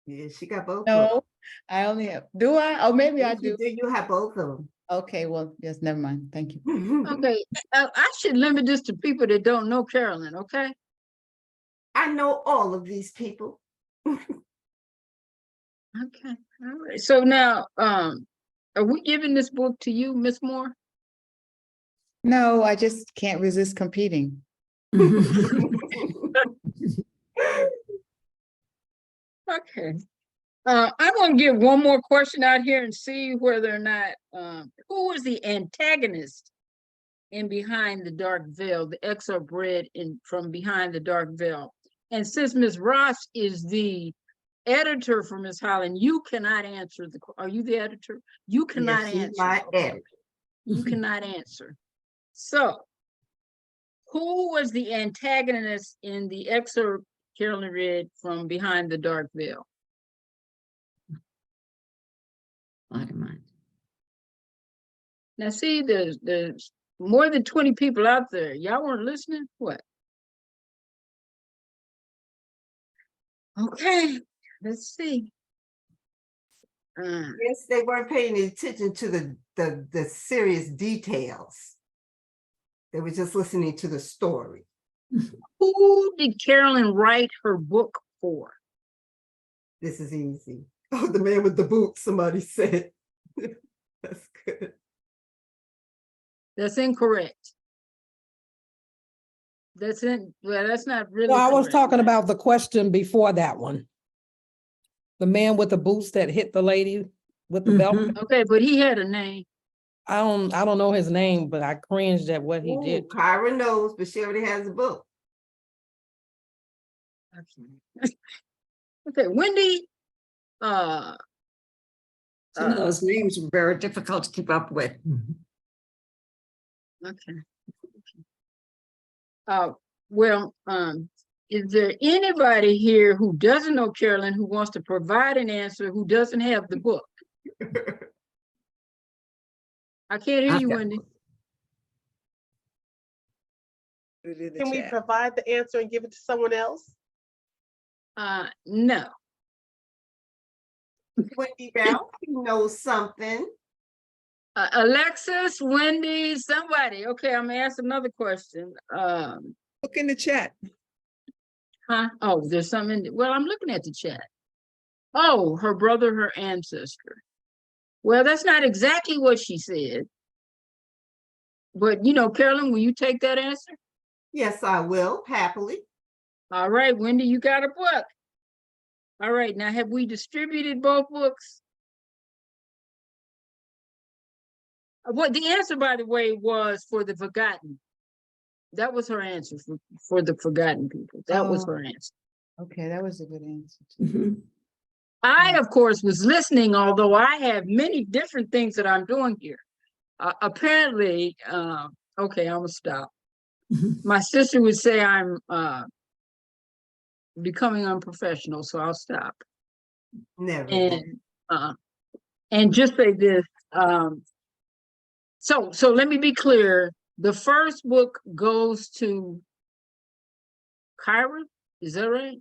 Yeah, she got both of No, I only have, do I? Oh, maybe I them. do. You have both of Okay, well, yes, never mind. Thank you. them. Okay, I should limit this to people that don't know Carolyn, okay? I know all of these people. Okay, all right. So now, are we giving this book to you, Miss Moore? No, I just can't resist competing. Okay. I'm gonna give one more question out here and see whether or not, who was the antagonist in Behind the Dark Veil, the excerpt read from Behind the Dark Veil. And since Ms. Ross is the editor for Ms. Holland, you cannot answer are you the editor? You cannot Yes, she's answer. my Okay. editor. You cannot answer. So, who was the antagonist in the excerpt Carolyn read from Behind the Dark Veil? Now, see, there's more than 20 people out there. Y'all weren't listening? What? Okay, let's see. Yes, they weren't paying attention to the serious details. They were just listening to the story. Who did Carolyn write her book for? This is easy. Oh, the man with the boots, somebody said. That's good. That's incorrect. Well, that's not really. Well, I was correct. talking about the question before that one. The man with the boots that hit the lady with the belt. Mhm. Okay, but he had a name. I don't know his name, but I cringed at what he Ooh, did. Kyra knows, but she already has a book. Okay, Wendy. Some of those names were very difficult to keep up with. Okay. Well, is there anybody here who doesn't know Carolyn who wants to provide an answer who doesn't have the book? I can't hear you, Wendy. Can we provide the answer and give it to someone else? No. Wendy Bell knows something. Alexis, Wendy, somebody. Okay, I'm gonna ask another question. Look in the chat. Huh? Oh, there's something. Well, I'm looking at the chat. Oh, her brother, her ancestor. Well, that's not exactly what she said. But you know, Carolyn, will you take that answer? Yes, I will, happily. All right, Wendy, you got a book. All right, now have we distributed both books? What the answer, by the way, was for the forgotten. That was her answer for the forgotten people. That was her answer. Okay, that was a good answer too. Mhm. I, of course, was listening, although I have many different things that I'm doing here. Apparently, okay, I'm gonna stop. My sister would say I'm becoming unprofessional, so I'll stop. Never. And just say this. So let me be clear. The first book goes to Kyra. Is that right?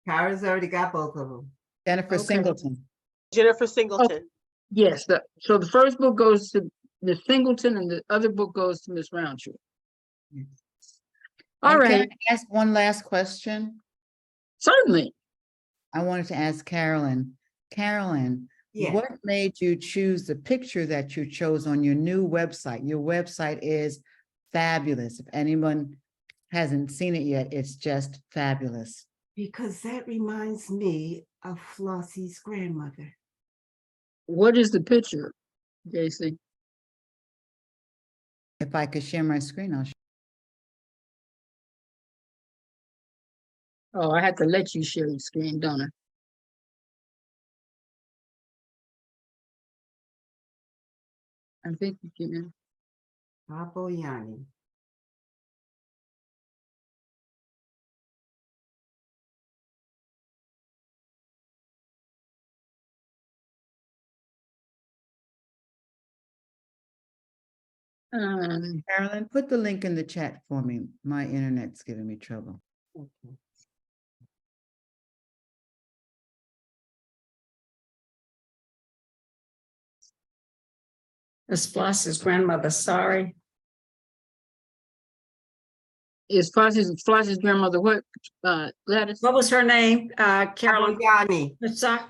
Kyra's already got both of them. Jennifer Okay. Singleton. Jennifer Singleton. Yes. So the first book goes to Miss Singleton, and the other book goes to Miss Roundtree. Yes. All And right. Can I ask one last question? Certainly. I wanted to ask Carolyn. Carolyn, Yeah. what made you choose the picture that you chose on your new website? Your website is fabulous. If anyone hasn't seen it yet, it's just fabulous. Because that reminds me of Flossie's grandmother. What is the picture, JC? If I could share my screen, I'll. Oh, I have to let you share your screen, don't I? I think you can. Papo Yanni. Carolyn, put the link in the chat for me. My internet's giving me trouble. Okay. Miss Floss's grandmother, sorry. Is Flossie's grandmother what? Gladys? What was her name? Papo Carolyn. Yanni. Sorry.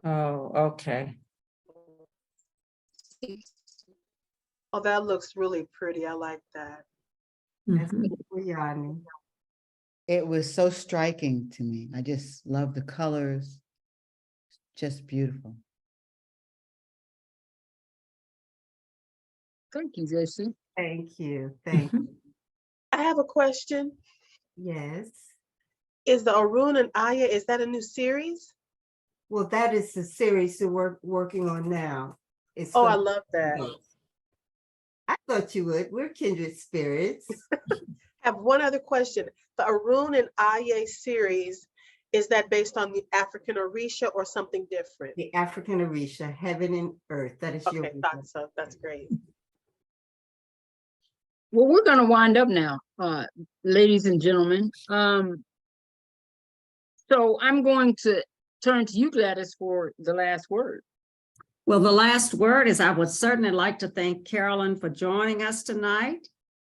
Oh, okay. Oh, that looks really pretty. I like that. That's Mhm. Papo Yanni. It was so striking to me. I just love the colors. Just beautiful. Thank you, JC. Thank you. Thank you. I have a question. Yes. Is the Arun and Aya, is that a new series? Well, that is the series that we're working on now. It's Oh, I gonna- love that. I thought you would. We're kindred spirits. Have one other question. The Arun and Aya series, is that based on the African Orisha or something different? The African Orisha, heaven and earth. That is your. Okay, thought so. That's great. Well, we're gonna wind up now, ladies and gentlemen. So I'm going to turn to you, Gladys, for the last word. Well, the last word is I would certainly like to thank Carolyn for joining us tonight.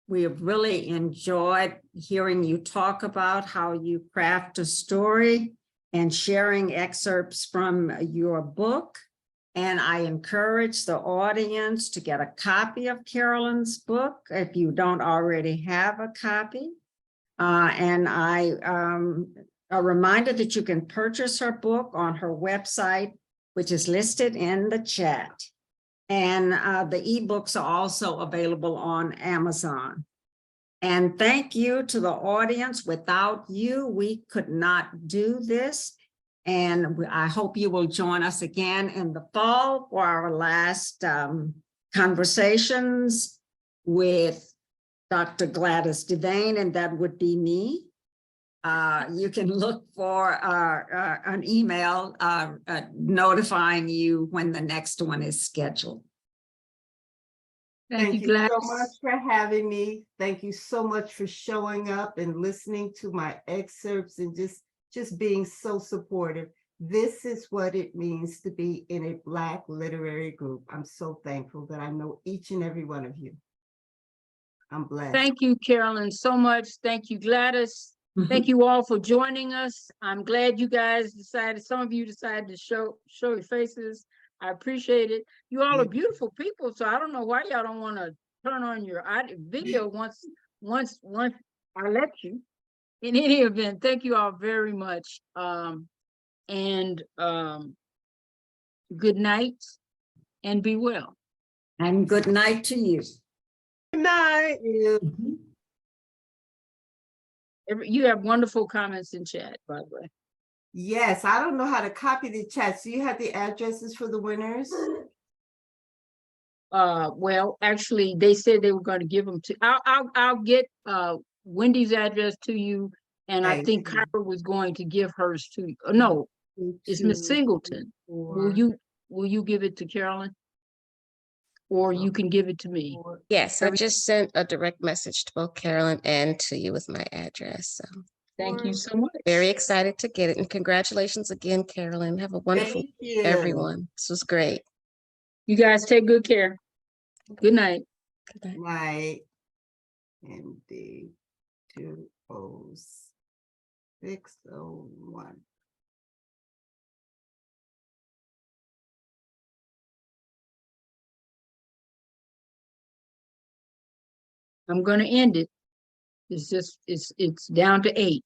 We have really enjoyed hearing you talk about how you craft a story and sharing excerpts from your book. And I encourage the audience to get a copy of Carolyn's book if you don't already have a copy. A reminder that you can purchase her book on her website, which is listed in the chat. And the ebooks are also available on Amazon. And thank you to the audience. Without you, we could not do this. And I hope you will join us again in the fall for our last conversations with Dr. Gladys DeVane, and that would be me. You can look for an email notifying you when the next one is scheduled. Thank you, so Gladys. much for having me. Thank you so much for showing up and listening to my excerpts and just being so supportive. This is what it means to be in a Black literary group. I'm so thankful that I know each and every one of you. I'm blessed. Thank you, Carolyn, so much. Thank you, Gladys. Thank you all for joining us. I'm glad you guys decided, some of you decided to show your faces. I appreciate it. You all are beautiful people, so I don't know why y'all don't want to turn on your video once I let you. In any event, thank you all very much. Good night and be well. And good night to you. Good night. You have wonderful comments in chat, by the way. Yes, I don't know how to copy the chat. So you have the addresses for the winners? Well, actually, they said they were going to give them to. I'll get Wendy's address to you, and I think Kyra was going to give hers to you. No, it's Miss Singleton. Will you give it to Carolyn, or you can give it to me? Yes, I just sent a direct message to both Carolyn and to you with my address. So thank you so much. very excited to get it. And congratulations again, Carolyn. Have a wonderful everyone. This was great. You guys take good care. Good night. Good night. Night. MD 20601. I'm going to end it. It's down to 8.